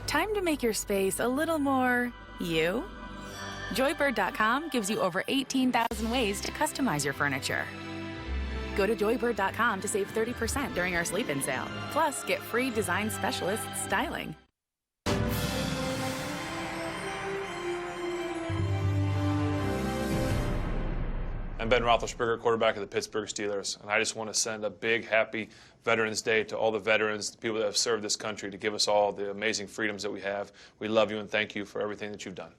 Time to make your space a little more you. Joybird.com gives you over 18,000 ways to customize your furniture. Go to joybird.com to save 30% during our sleep-in sale. Plus, get free design specialist styling. I'm Ben Roethlisberger, quarterback of the Pittsburgh Steelers, and I just want to send a big happy Veterans Day to all the veterans, the people that have served this country to give us all the amazing freedoms that we have. We love you and thank you for everything that you've done.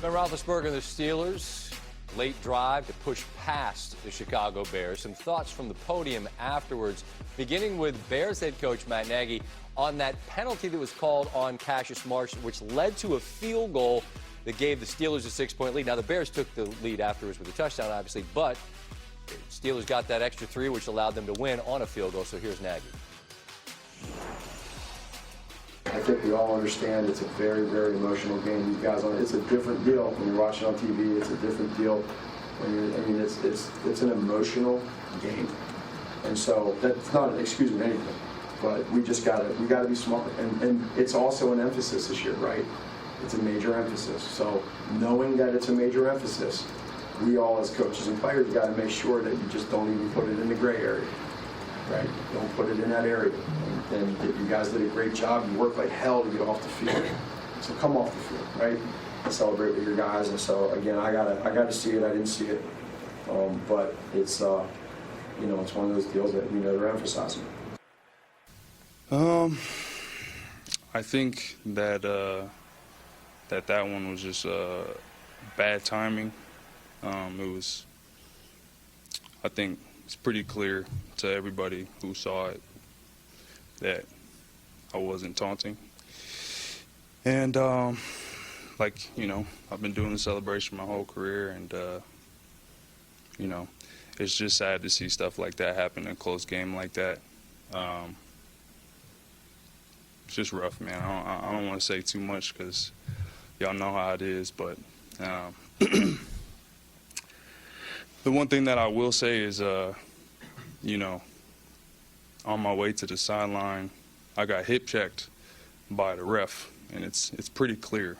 Ben Roethlisberger and the Steelers, late drive to push past the Chicago Bears. Some thoughts from the podium afterwards, beginning with Bears head coach Matt Nagy on that penalty that was called on Cassius Marsh, which led to a field goal that gave the Steelers a 6-point lead. Now, the Bears took the lead afterwards with a touchdown, obviously, but the Steelers got that extra 3, which allowed them to win on a field goal. So here's Nagy. I think we all understand it's a very, very emotional game. These guys on it's a different deal when you're watching on TV. It's a different deal when you're. I mean, it's an emotional game, and so that's not an excuse of anything. But we gotta be smart, and it's also an emphasis this year, right? It's a major emphasis. So knowing that it's a major emphasis, we all as coaches and players got to make sure that you just don't even put it in the gray area. Right? Don't put it in that area. And you guys did a great job. You worked like hell to get off the field. So come off the field, right? And celebrate with your guys. And so again, I gotta see it. I didn't see it, but it's it's one of those deals that they're emphasizing. I think that that one was just bad timing. I think it's pretty clear to everybody who saw it that I wasn't taunting. And, I've been doing the celebration my whole career, and, it's just sad to see stuff like that happen in a close game like that. It's just rough, man. I don't want to say too much because y'all know how it is, but the one thing that I will say is, on my way to the sideline, I got hip checked by the ref, and it's pretty clear.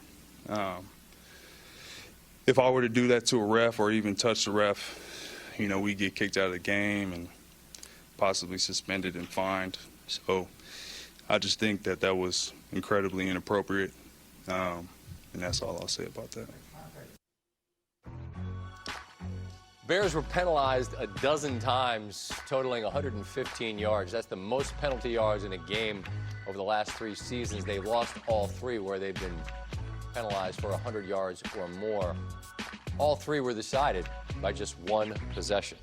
If I were to do that to a ref or even touch the ref, we get kicked out of the game and possibly suspended and fined. So I just think that was incredibly inappropriate, and that's all I'll say about that. Bears were penalized a dozen times, totaling 115 yards. That's the most penalty yards in a game over the last 3 seasons. They've lost all 3 where they've been penalized for 100 yards or more. All three were decided by just one possession.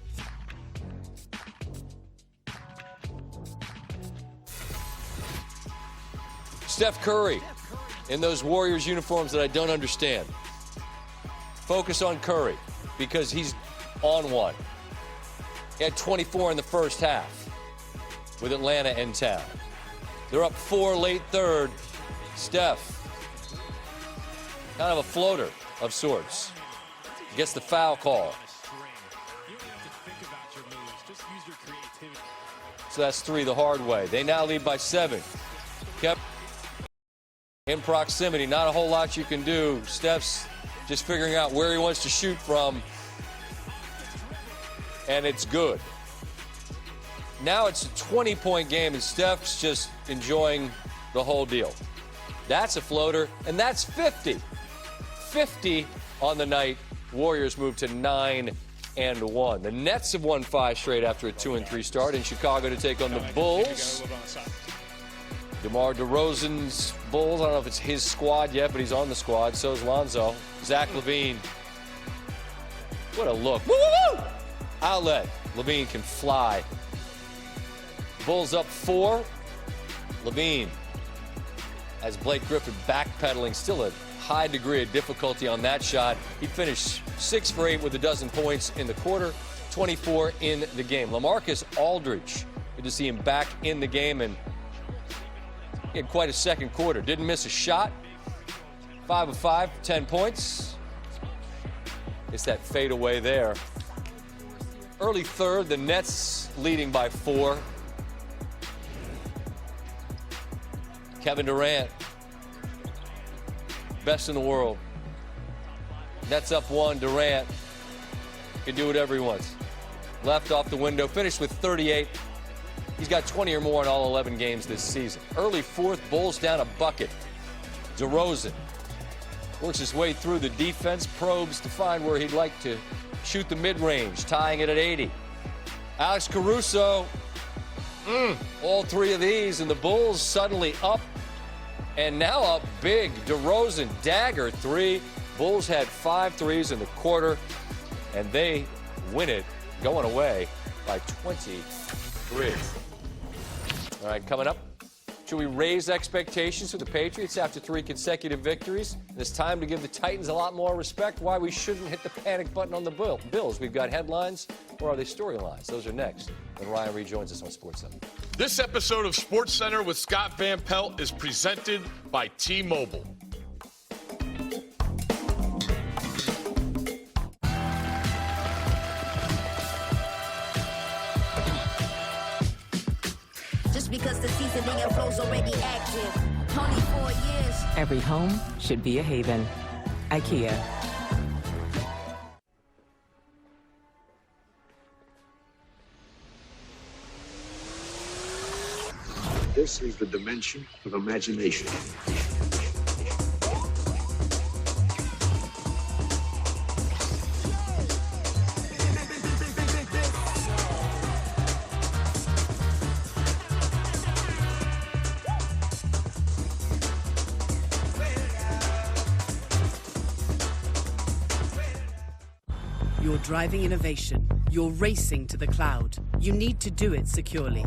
Steph Curry in those Warriors uniforms that I don't understand. Focus on Curry because he's on one. He had 24 in the first half with Atlanta in town. They're up 4 late third. Steph, kind of a floater of sorts, gets the foul call. So that's 3 the hard way. They now lead by 7. Kept in proximity, not a whole lot you can do. Steph's just figuring out where he wants to shoot from, and it's good. Now it's a 20-point game, and Steph's just enjoying the whole deal. That's a floater, and that's 50. 50 on the night. Warriors move to 9-1. The Nets have won 5 straight after a 2-3 start in Chicago to take on the Bulls. DeMar DeRozan's Bulls, I don't know if it's his squad yet, but he's on the squad. So is Lonzo. Zach LaVine. What a look. Woo, woo, woo! Outlet. LaVine can fly. Bulls up 4. LaVine has Blake Griffin backpedaling. Still a high degree of difficulty on that shot. He finished 6 for 8 with a dozen points in the quarter, 24 in the game. LaMarcus Aldridge, good to see him back in the game, and he had quite a second quarter. Didn't miss a shot. 5 of 5, 10 points. It's that fadeaway there. Early third, the Nets leading by 4. Kevin Durant, best in the world. Nets up 1. Durant can do whatever he wants. Left off the window, finished with 38. He's got 20 or more in all 11 games this season. Early fourth, Bulls down a bucket. DeRozan works his way through the defense, probes to find where he'd like to shoot the mid-range, tying it at 80. Alex Caruso, all 3 of these, and the Bulls suddenly up, and now up big. DeRozan, dagger 3. Bulls had 5 threes in the quarter, and they win it, going away by 23. All right, coming up, should we raise expectations for the Patriots after 3 consecutive victories? And it's time to give the Titans a lot more respect. Why we shouldn't hit the panic button on the Bills. We've got headlines, or are they storylines? Those are next when Ryan rejoins us on SportsCenter. This episode of SportsCenter with Scott Van Pelt is presented by T-Mobile. Because the seasoning and flow's already active. Only 4 years. Every home should be a haven. IKEA. This is the dimension of imagination. You're driving innovation. You're racing to the cloud. You need to do it securely.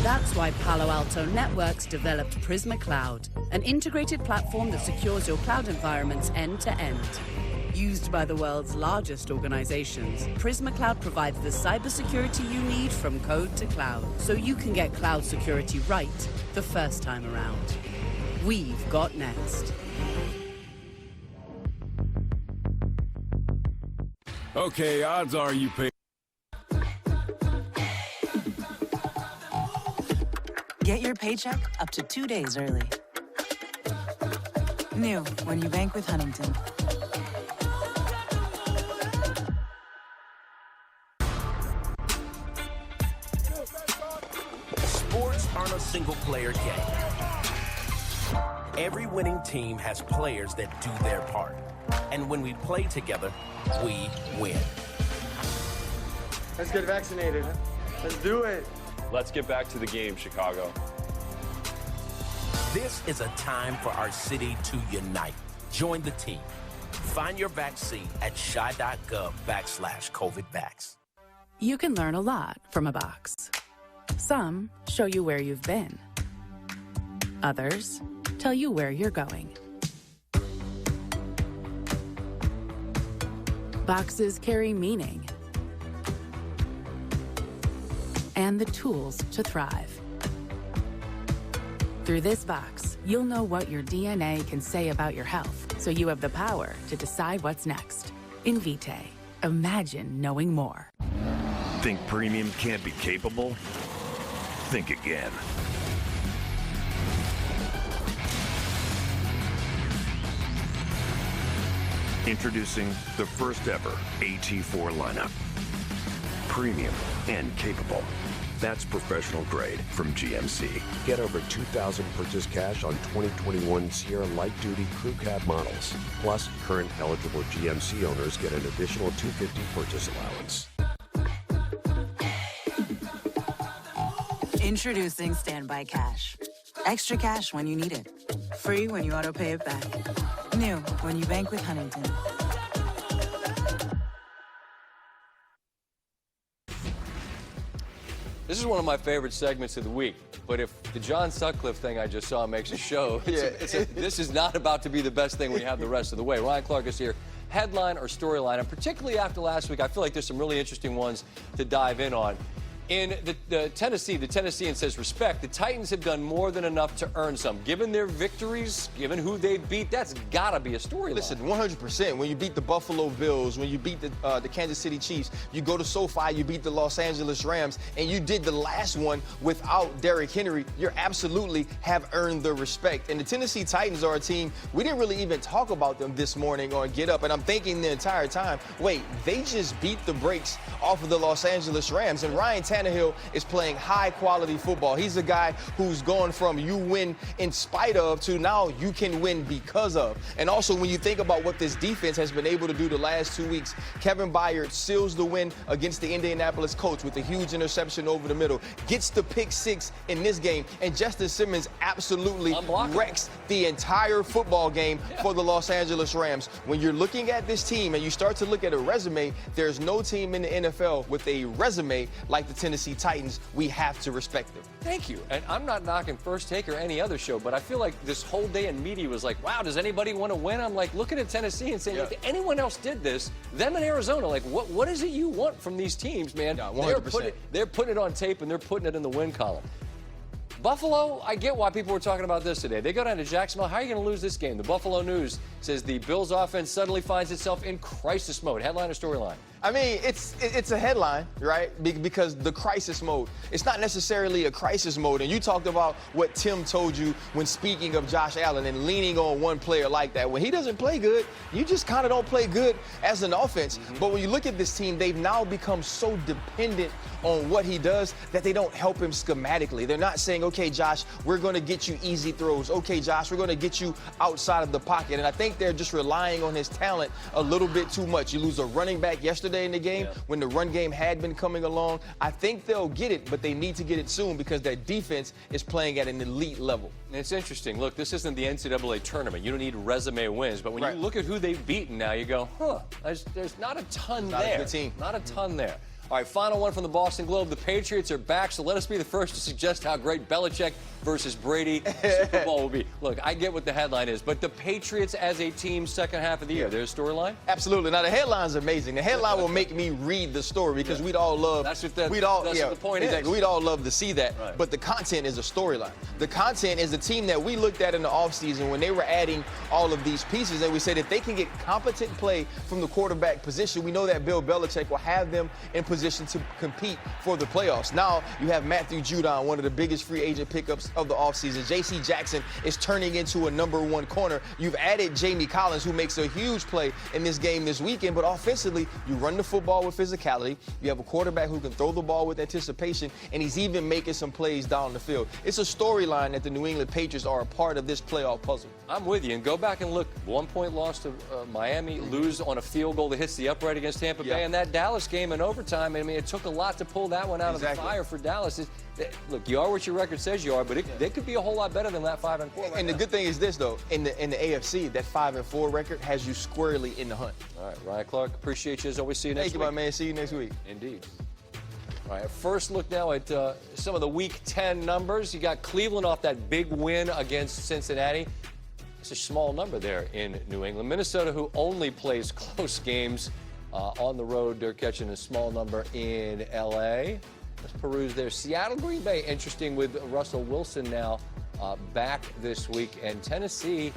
That's why Palo Alto Networks developed Prisma Cloud, an integrated platform that secures your cloud environments end to end. Used by the world's largest organizations, Prisma Cloud provides the cybersecurity you need from code to cloud, so you can get cloud security right the first time around. We've got next. Okay, odds are you pay. Get your paycheck up to 2 days early. New when you bank with Huntington. Sports aren't a single-player game. Every winning team has players that do their part. And when we play together, we win. Let's get vaccinated. Let's do it. Let's get back to the game, Chicago. This is a time for our city to unite. Join the team. Find your vaccine at shy.gov/COVIDvax. You can learn a lot from a box. Some show you where you've been. Others tell you where you're going. Boxes carry meaning and the tools to thrive. Through this box, you'll know what your DNA can say about your health, so you have the power to decide what's next. Invitae. Imagine knowing more. Think premium can't be capable? Think again. Introducing the first ever AT4 lineup. Premium and capable. That's professional grade from GMC. Get over $2,000 purchase cash on 2021 Sierra Light Duty Crew Cab models. Plus, current eligible GMC owners get an additional $250 purchase allowance. Introducing Standby Cash. Extra cash when you need it. Free when you auto pay it back. New when you bank with Huntington. This is one of my favorite segments of the week. But if the John Sutcliffe thing I just saw makes a show, this is not about to be the best thing we have the rest of the way. Ryan Clark is here. Headline or storyline, and particularly after last week, I feel like there's some really interesting ones to dive in on. In the Tennessean says, respect, the Titans have done more than enough to earn some. Given their victories, given who they beat, that's got to be a storyline. Listen, 100%. When you beat the Buffalo Bills, when you beat the Kansas City Chiefs, you go to SoFi, you beat the Los Angeles Rams, and you did the last one without Derrick Henry, you absolutely have earned the respect. And the Tennessee Titans are a team, we didn't really even talk about them this morning on Get Up, and I'm thinking the entire time, wait, they just beat the brakes off of the Los Angeles Rams, and Ryan Tannehill is playing high-quality football. He's a guy who's gone from you win in spite of to now you can win because of. And also, when you think about what this defense has been able to do the last 2 weeks, Kevin Byard seals the win against the Indianapolis Colts with a huge interception over the middle, gets the pick six in this game, and Justin Simmons absolutely wrecks the entire football game for the Los Angeles Rams. When you're looking at this team and you start to look at a resume, there's no team in the NFL with a resume like the Tennessee Titans. We have to respect them. Thank you. And I'm not knocking First Take or any other show, but I feel like this whole day in media was like, wow, does anybody want to win? I'm like looking at Tennessee and saying, if anyone else did this, them in Arizona, like what is it you want from these teams, man? Yeah, 100%. They're putting it on tape and they're putting it in the win column. Buffalo, I get why people were talking about this today. They go down to Jacksonville. How are you going to lose this game? The Buffalo News says the Bills offense suddenly finds itself in crisis mode. Headline or storyline? I mean, it's a headline, right? Because the crisis mode, it's not necessarily a crisis mode. And you talked about what Tim told you when speaking of Josh Allen and leaning on one player like that. When he doesn't play good, you just kind of don't play good as an offense. But when you look at this team, they've now become so dependent on what he does that they don't help him schematically. They're not saying, okay, Josh, we're going to get you easy throws. Okay, Josh, we're going to get you outside of the pocket. And I think they're just relying on his talent a little bit too much. You lose a running back yesterday in the game when the run game had been coming along. I think they'll get it, but they need to get it soon because their defense is playing at an elite level. And it's interesting. Look, this isn't the NCAA tournament. You don't need resume wins. But when you look at who they've beaten now, you go, there's not a ton there. Not a good team. Not a ton there. All right, final one from the Boston Globe. The Patriots are back, so let us be the first to suggest how great Belichick versus Brady Super Bowl will be. Look, I get what the headline is, but the Patriots as a team second half of the year, there's a storyline? Absolutely. Now, the headline's amazing. The headline will make me read the story because we'd all love what the point is. We'd all love to see that. Right. But the content is a storyline. The content is the team that we looked at in the offseason when they were adding all of these pieces, and we said if they can get competent play from the quarterback position, we know that Bill Belichick will have them in position to compete for the playoffs. Now you have Matthew Judon, one of the biggest free agent pickups of the offseason. J.C. Jackson is turning into a #1 corner. You've added Jamie Collins, who makes a huge play in this game this weekend, but offensively, you run the football with physicality. You have a quarterback who can throw the ball with anticipation, and he's even making some plays down the field. It's a storyline that the New England Patriots are a part of this playoff puzzle. I'm with you, and go back and look. 1-point loss to Miami, lose on a field goal that hits the upright against Tampa Bay, and that Dallas game in overtime. time. I mean, it took a lot to pull that one out of the fire for Dallas. Look, you are what your record says you are, but they could be a whole lot better than that 5-4 right And the now. good thing is this, though. In the AFC, that 5-4 record has you squarely in the hunt. All right, Ryan Clark, appreciate you as always. See you next week. Thank you, my man. See you next week. Indeed. All right, first look now at some of the Week 10 numbers. You got Cleveland off that big win against Cincinnati. It's a small number there in New England. Minnesota, who only plays close games on the road, they're catching a small number in L.A. Let's peruse there. Seattle, Green Bay, interesting with Russell Wilson now back this week. And Tennessee,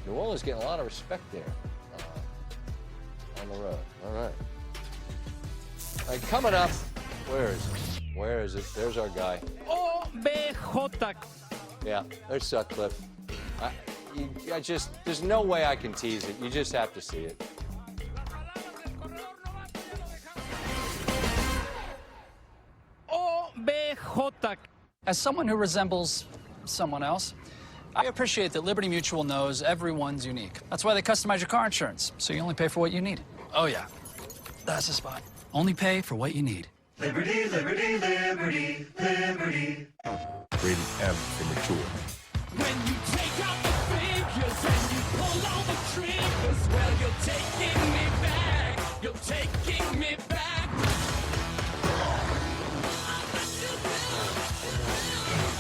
New Orleans getting a lot of respect there on the road. All right. All right, coming up, where is it? Where is it? There's our guy. OBJ. Yeah, there's Sutcliffe. There's no way I can tease it. You just have to see it. OBJ. As someone who resembles someone else, I appreciate that Liberty Mutual knows everyone's unique. That's why they customize your car insurance, so you only pay for what you need. Oh, yeah. That's the spot. Only pay for what you need. Liberty, liberty, liberty, liberty. Rated M for mature. When you take out the figures and you pull all the triggers, well, you're taking me back. You're taking me back.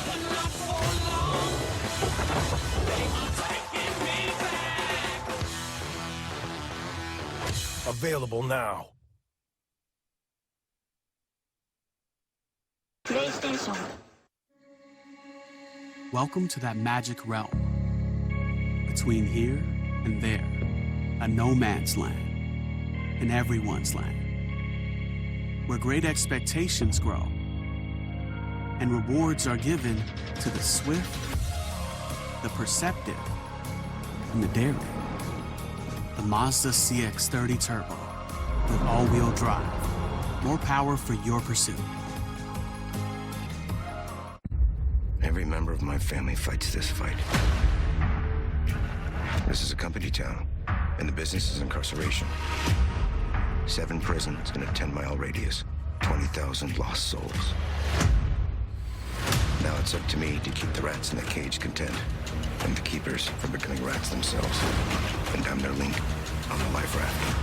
But not for long. They are taking me back. Available now. PlayStation. Welcome to that magic realm. Between here and there, a no man's land, and everyone's land. Where great expectations grow, and rewards are given to the swift, the perceptive, and the daring. The Mazda CX-30 Turbo, with all-wheel drive. More power for your pursuit. Every member of my family fights this fight. This is a company town, and the business is incarceration. 7 prisons in a 10-mile radius, 20,000 lost souls. Now it's up to me to keep the rats in the cage content, and the keepers from becoming rats themselves. And I'm their link on the life raft.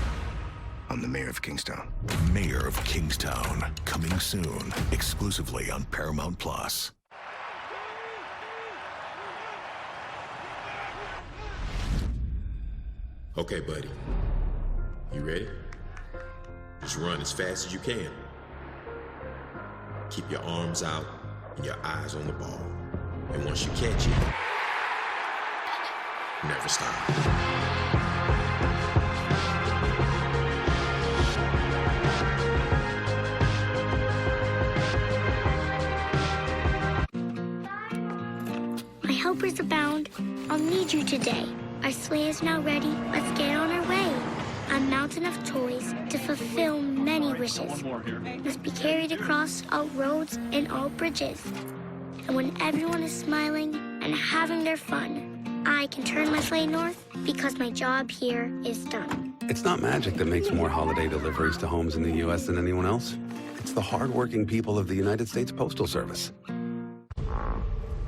I'm the mayor of Kingstown. Mayor of Kingstown, coming soon, exclusively on Paramount Plus. Okay, buddy. You ready? Just run as fast as you can. Keep your arms out and your eyes on the ball. And once you catch it, never stop. My helpers abound. I'll need you today. Our sleigh is now ready. Let's get on our way. A mountain of toys to fulfill many wishes must be carried across all roads and all bridges. And when everyone is smiling and having their fun, I can turn my sleigh north because my job here is done. It's not magic that makes more holiday deliveries to homes in the U.S. than anyone else. It's the hardworking people of the United States Postal Service.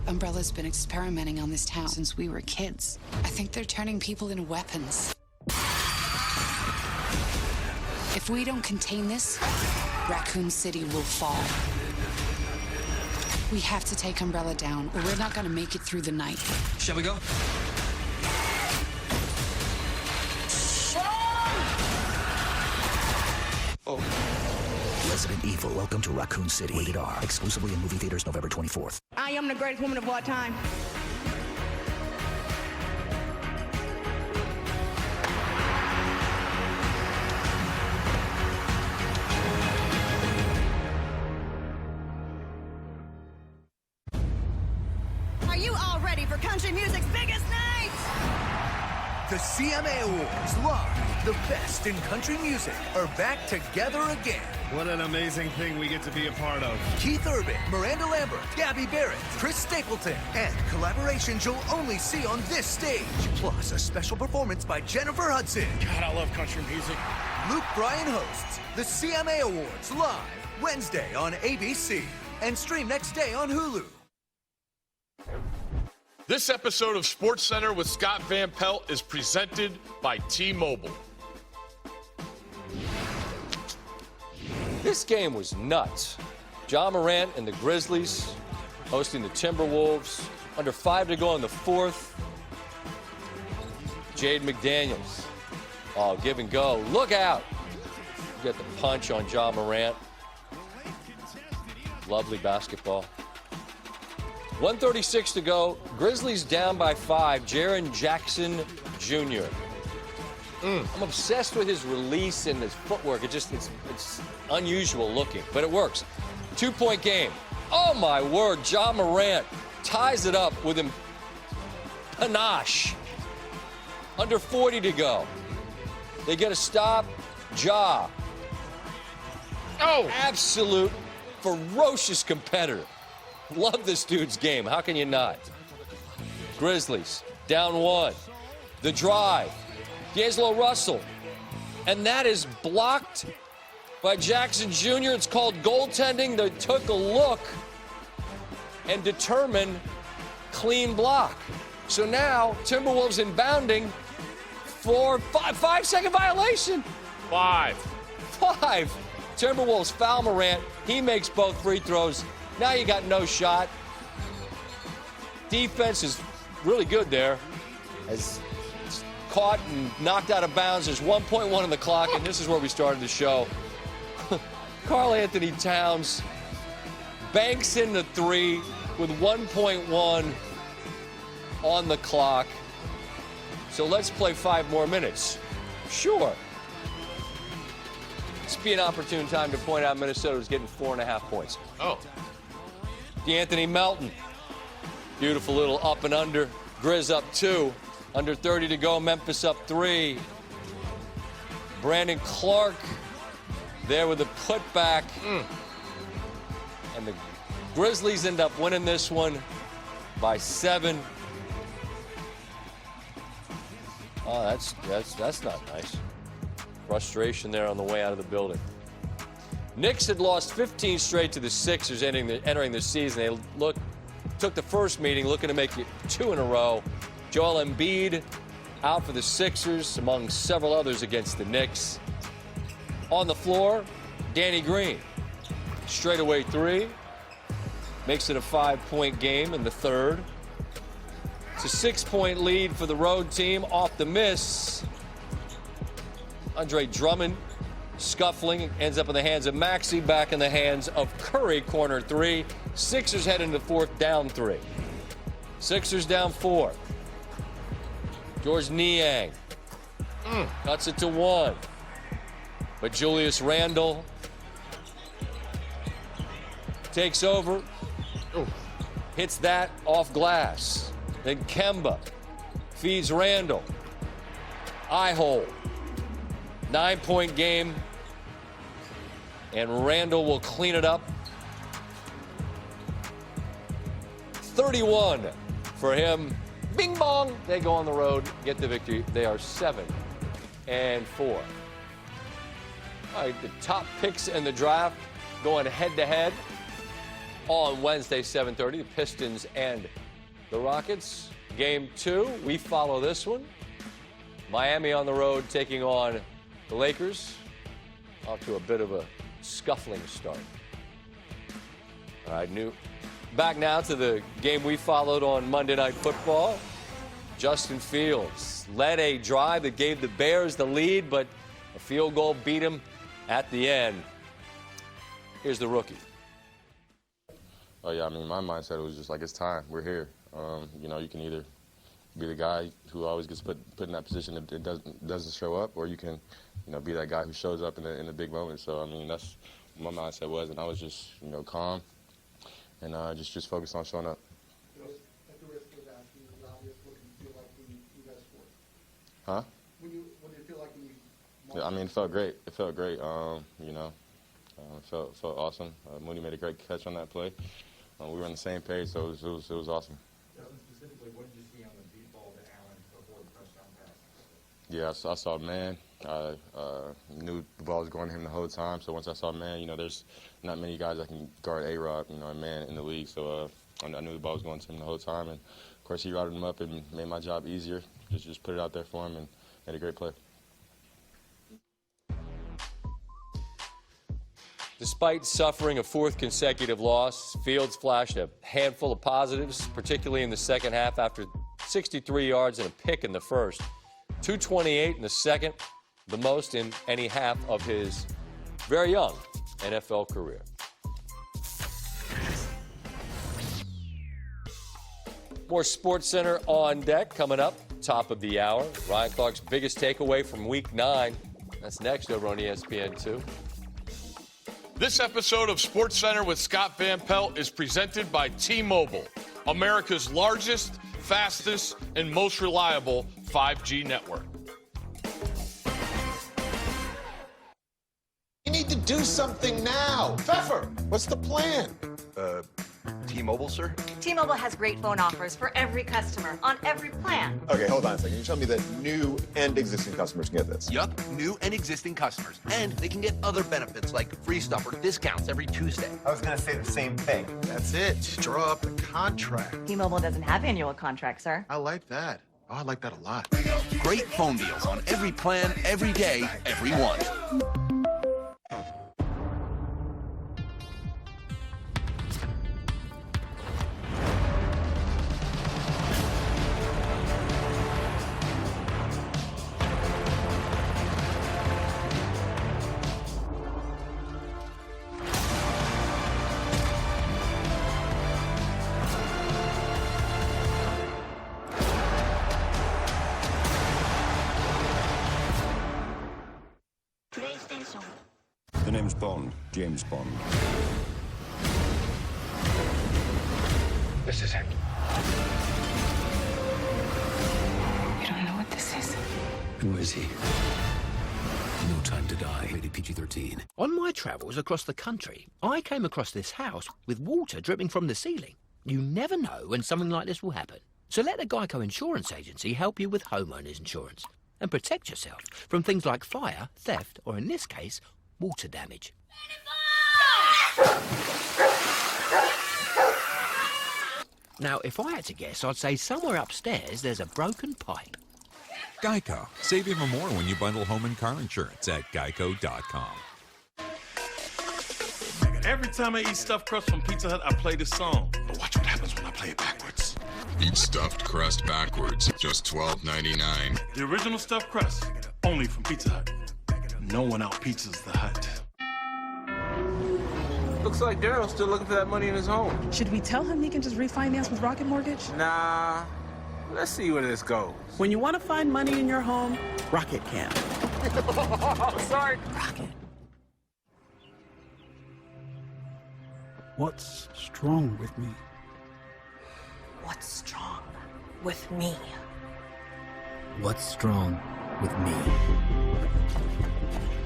Umbrella's been experimenting on this town since we were kids. I think they're turning people into weapons. If we don't contain this, Raccoon City will fall. We have to take Umbrella down, or we're not gonna make it through the night. Shall we go? Resident Evil, welcome to Raccoon City. Rated R. Exclusively in movie theaters November 24th. I am the greatest woman of all time. Are you all ready for country music's biggest night? The CMA Awards live. The best in country music are back together again. What an amazing thing we get to be a part of. Keith Urban, Miranda Lambert, Gabby Barrett, Chris Stapleton, and collaborations you'll only see on this stage. Plus a special performance by Jennifer Hudson. God, I love country music. Luke Bryan hosts the CMA Awards live Wednesday on ABC and stream next day on Hulu. This episode of SportsCenter with Scott Van Pelt is presented by T-Mobile. This game was nuts. Ja Morant and the Grizzlies hosting the Timberwolves. Under 5 to go in the fourth. Jade McDaniels. Oh, give and go. Look out. You get the punch on Ja Morant. Lovely basketball. 1:36 to go. Grizzlies down by 5. Jaren Jackson Jr. I'm obsessed with his release and his footwork. It's unusual looking, but it works. 2-point game. Oh, my word. Ja Morant ties it up with him. Panache. Under 40 to go. They get a stop. Ja. Oh. Absolute ferocious competitor. Love this dude's game. How can you not? Grizzlies down 1. The drive. D'Angelo Russell. And that is blocked by Jackson Jr. It's called goaltending. They took a look and determined clean block. So now Timberwolves inbounding for 5-second violation. 5. Timberwolves foul Morant. He makes both free throws. Now you got no shot. Defense is really good there. As it's caught and knocked out of bounds. There's 1.1 on the clock, and this is where we started the show. Karl Anthony Towns banks in the 3 with 1.1 on the clock. So let's play 5 more minutes. Sure. This would be an opportune time to point out Minnesota was getting 4.5 points. Oh. D'Anthony Melton. Beautiful little up and under. Grizz up 2. Under 30 to go. Memphis up 3. Brandon Clark there with a putback. And the Grizzlies end up winning this one by 7. Oh, that's not nice. Frustration there on the way out of the building. Knicks had lost 15 straight to the Sixers entering the season. They took the first meeting looking to make it 2 in a row. Joel Embiid out for the Sixers, among several others against the Knicks. On the floor, Danny Green. Straightaway 3. Makes it a 5-point game in the third. It's a 6-point lead for the road team off the miss. Andre Drummond scuffling, ends up in the hands of Maxey, back in the hands of Curry, corner 3. Sixers head into the fourth, down 3. Sixers down 4. George Niang cuts it to 1. But Julius Randle takes over, hits that off glass. Then Kemba feeds Randle. Eye hole. 9-point game. And Randle will clean it up. 31 for him. Bing bong. They go on the road, get the victory. They are 7-4. All right, the top picks in the draft going head-to-head on Wednesday, 7:30. The Pistons and the Rockets. Game 2, we follow this one. Miami on the road taking on the Lakers. Off to a bit of a scuffling start. All right, back now to the game we followed on Monday Night Football. Justin Fields led a drive that gave the Bears the lead, but a field goal beat him at the end. Here's the rookie. Oh, yeah, I mean, my mindset was just like, it's time. We're here. You know, you can either be the guy who always gets put in that position that doesn't show up, or you can, you know, be that guy who shows up in the big moment. So, I mean, that's what my mindset was, and I was just, you know, calm and just focused on showing up. At the risk of asking, it was obvious what you feel like when you guys scored. Huh? What do you feel like when you? Yeah, I mean, it felt great. It felt great. You know, felt awesome. Mooney made a great catch on that play. We were on the same page, so it was awesome. Specifically, what did you see on the deep ball to Allen before the touchdown pass? Yeah, I saw man. I knew the ball was going to him the whole time. So once I saw man, you know, there's not many guys that can guard A-Rod, you know, a man in the league. So I knew the ball was going to him the whole time. And, of course, he routed him up and made my job easier. Just put it out there for him and made a great play. Despite suffering a fourth consecutive loss, Fields flashed a handful of positives, particularly in the second half after 63 yards and a pick in the first. 228 in the second, the most in any half of his very young NFL career. More SportsCenter on deck coming up, top of the hour. Ryan Clark's biggest takeaway from Week 9. That's next over on ESPN2. This episode of SportsCenter with Scott Van Pelt is presented by T-Mobile, America's largest, fastest, and most reliable 5G network. You need to do something now. Pfeffer, what's the plan? T-Mobile, sir? T-Mobile has great phone offers for every customer on every plan. Okay, hold on a second. You tell me that new and existing customers can get this. Yup, new and existing customers. And they can get other benefits like free stuff or discounts every Tuesday. I was going to say the same thing. That's it. Just draw up the contract. T-Mobile doesn't have annual contracts, sir. I like that. Oh, I like that a lot. Great phone deals on every plan, every day, every one. The name's Bond, James Bond. This is it. You don't know what this is. Who is he? No Time to Die, rated PG-13. On my travels across the country, I came across this house with water dripping from the ceiling. You never know when something like this will happen. So let the Geico Insurance Agency help you with homeowners insurance and protect yourself from things like fire, theft, or in this case, water damage. Now, if I had to guess, I'd say somewhere upstairs there's a broken pipe. Geico. Save even more when you bundle home and car insurance at geico.com. Every time I eat stuffed crust from Pizza Hut, I play this song. But watch what happens when I play it backwards. Eat stuffed crust backwards, just $12.99. The original stuffed crust, only from Pizza Hut. No one out pizzas the Hut. Looks like Daryl's still looking for that money in his home. Should we tell him he can just refinance with Rocket Mortgage? Nah, let's see where this goes. When you want to find money in your home, Rocket can. Sorry. Rocket. What's strong with me? What's strong with me? What's strong with me?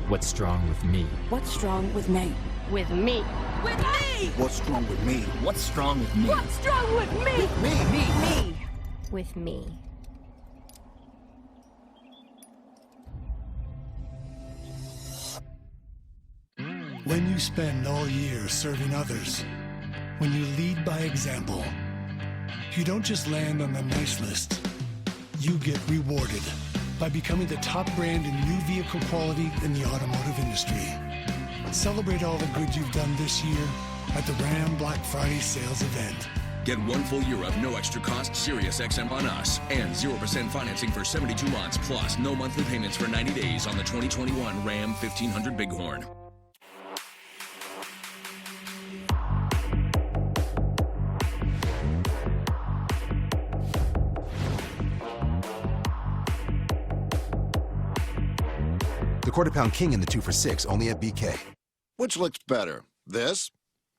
What's strong with me? What's strong with me? With me. With me! What's strong with me? What's strong with me? What's strong with me? With me. Me. With me. When you spend all year serving others, when you lead by example, you don't just land on the nice list. You get rewarded by becoming the top brand in new vehicle quality in the automotive industry. Celebrate all the good you've done this year at the Ram Black Friday sales event. Get 1 full year of no extra cost Sirius XM on us and 0% financing for 72 months plus no monthly payments for 90 days on the 2021 Ram 1500 Bighorn. The Quarter Pound King and the 2 for $6, only at BK. Which looks better, this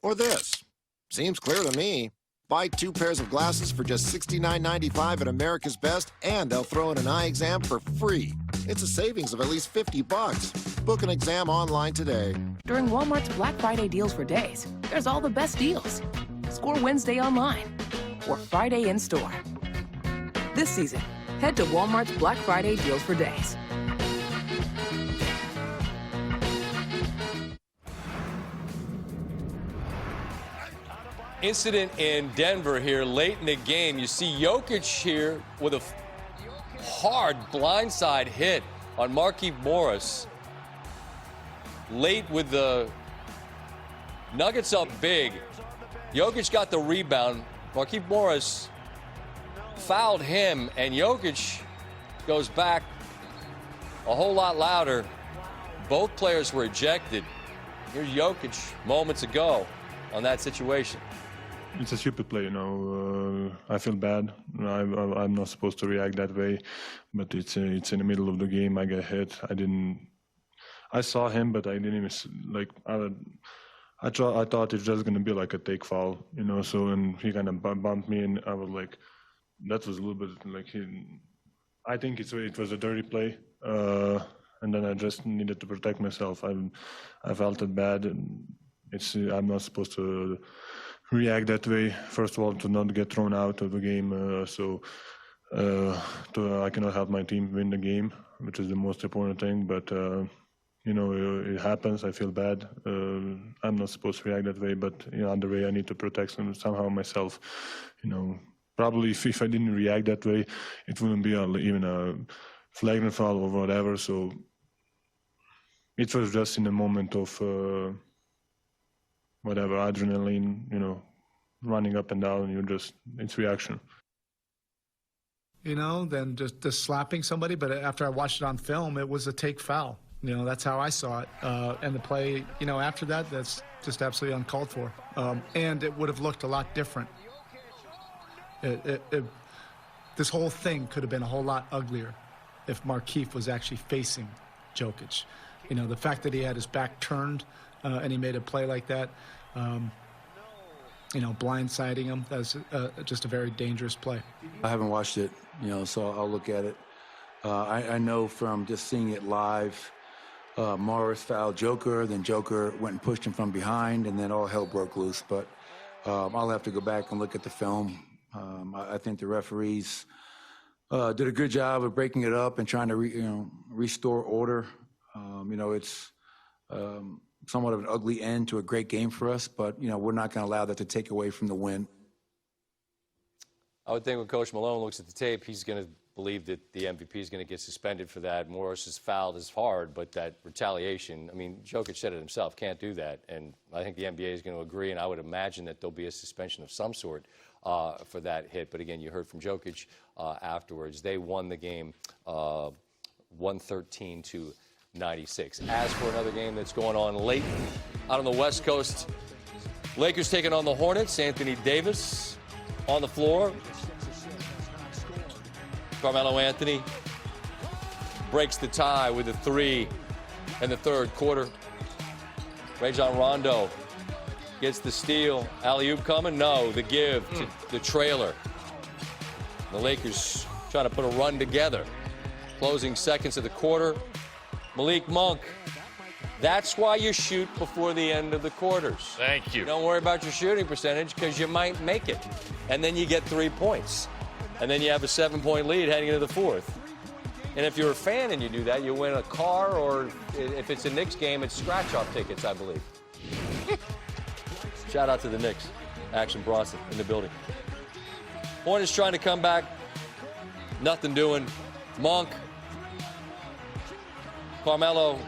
or this? Seems clear to me. Buy 2 pairs of glasses for just $69.95 at America's Best, and they'll throw in an eye exam for free. It's a savings of at least $50. Book an exam online today. During Walmart's Black Friday deals for days, there's all the best deals. Score Wednesday online or Friday in store. This season, head to Walmart's Black Friday deals for days. incident in Denver here late in the game. You see Jokic here with a hard blindside hit on Markieff Morris. Late with the Nuggets up big. Jokic got the rebound. Markieff Morris fouled him, and Jokic goes back a whole lot louder. Both players were ejected. Here's Jokic moments ago on that situation. It's a stupid play, you know. I feel bad. I'm not supposed to react that way, but it's in the middle of the game. I get hit. I saw him, but I didn't even like. I thought it's just gonna be like a take foul, you know. So and he kind of bumped me, and I was like, that was a little bit like I think it was a dirty play, and then I just needed to protect myself. I felt it bad, and I'm not supposed to react that way. First of all, to not get thrown out of the game, I cannot help my team win the game, which is the most important thing. But you know, it happens. I feel bad. I'm not supposed to react that way, but you know, other way, I need to protect somehow myself. You know, probably if I didn't react that way, it wouldn't be even a flagrant foul or whatever. So it was just in a moment of whatever, adrenaline, you know, running up and down. It's reaction. You know, than just slapping somebody. But after I watched it on film, it was a take foul. You know, that's how I saw it. And the play, you know, after that, that's just absolutely uncalled for. And it would have looked a lot different. This whole thing could have been a whole lot uglier if Markieff was actually facing Jokic. You know, the fact that he had his back turned and he made a play like that, you know, blindsiding him, that's just a very dangerous play. I haven't watched it, you know, so I'll look at it. I know from just seeing it live, Morris fouled Joker, then Joker went and pushed him from behind, and then all hell broke loose. But I'll have to go back and look at the film. I think the referees did a good job of breaking it up and trying to restore order. You know, it's somewhat of an ugly end to a great game for us, but, you know, we're not going to allow that to take away from the win. I would think when Coach Malone looks at the tape, he's going to believe that the MVP is going to get suspended for that. Morris is fouled as hard, but that retaliation, I mean, Jokic said it himself, can't do that. And I think the NBA is going to agree, and I would imagine that there'll be a suspension of some sort for that hit. But again, you heard from Jokic afterwards. They won the game 113-96. As for another game that's going on late out on the West Coast, Lakers taking on the Hornets. Anthony Davis on the floor. Carmelo Anthony breaks the tie with a three in the third quarter. Rajon Rondo gets the steal. Alley-oop coming? No, the give to the trailer. The Lakers trying to put a run together. Closing seconds of the quarter. Malik Monk. That's why you shoot before the end of the quarters. Thank you. Don't worry about your shooting percentage because you might make it. And then you get 3 points. And then you have a 7-point lead heading into the fourth. And if you're a fan and you do that, you win a car, or if it's a Knicks game, it's scratch-off tickets, I believe. Shout out to the Knicks. Action Bronson in the building. Hornets trying to come back. Nothing doing. Monk. Carmelo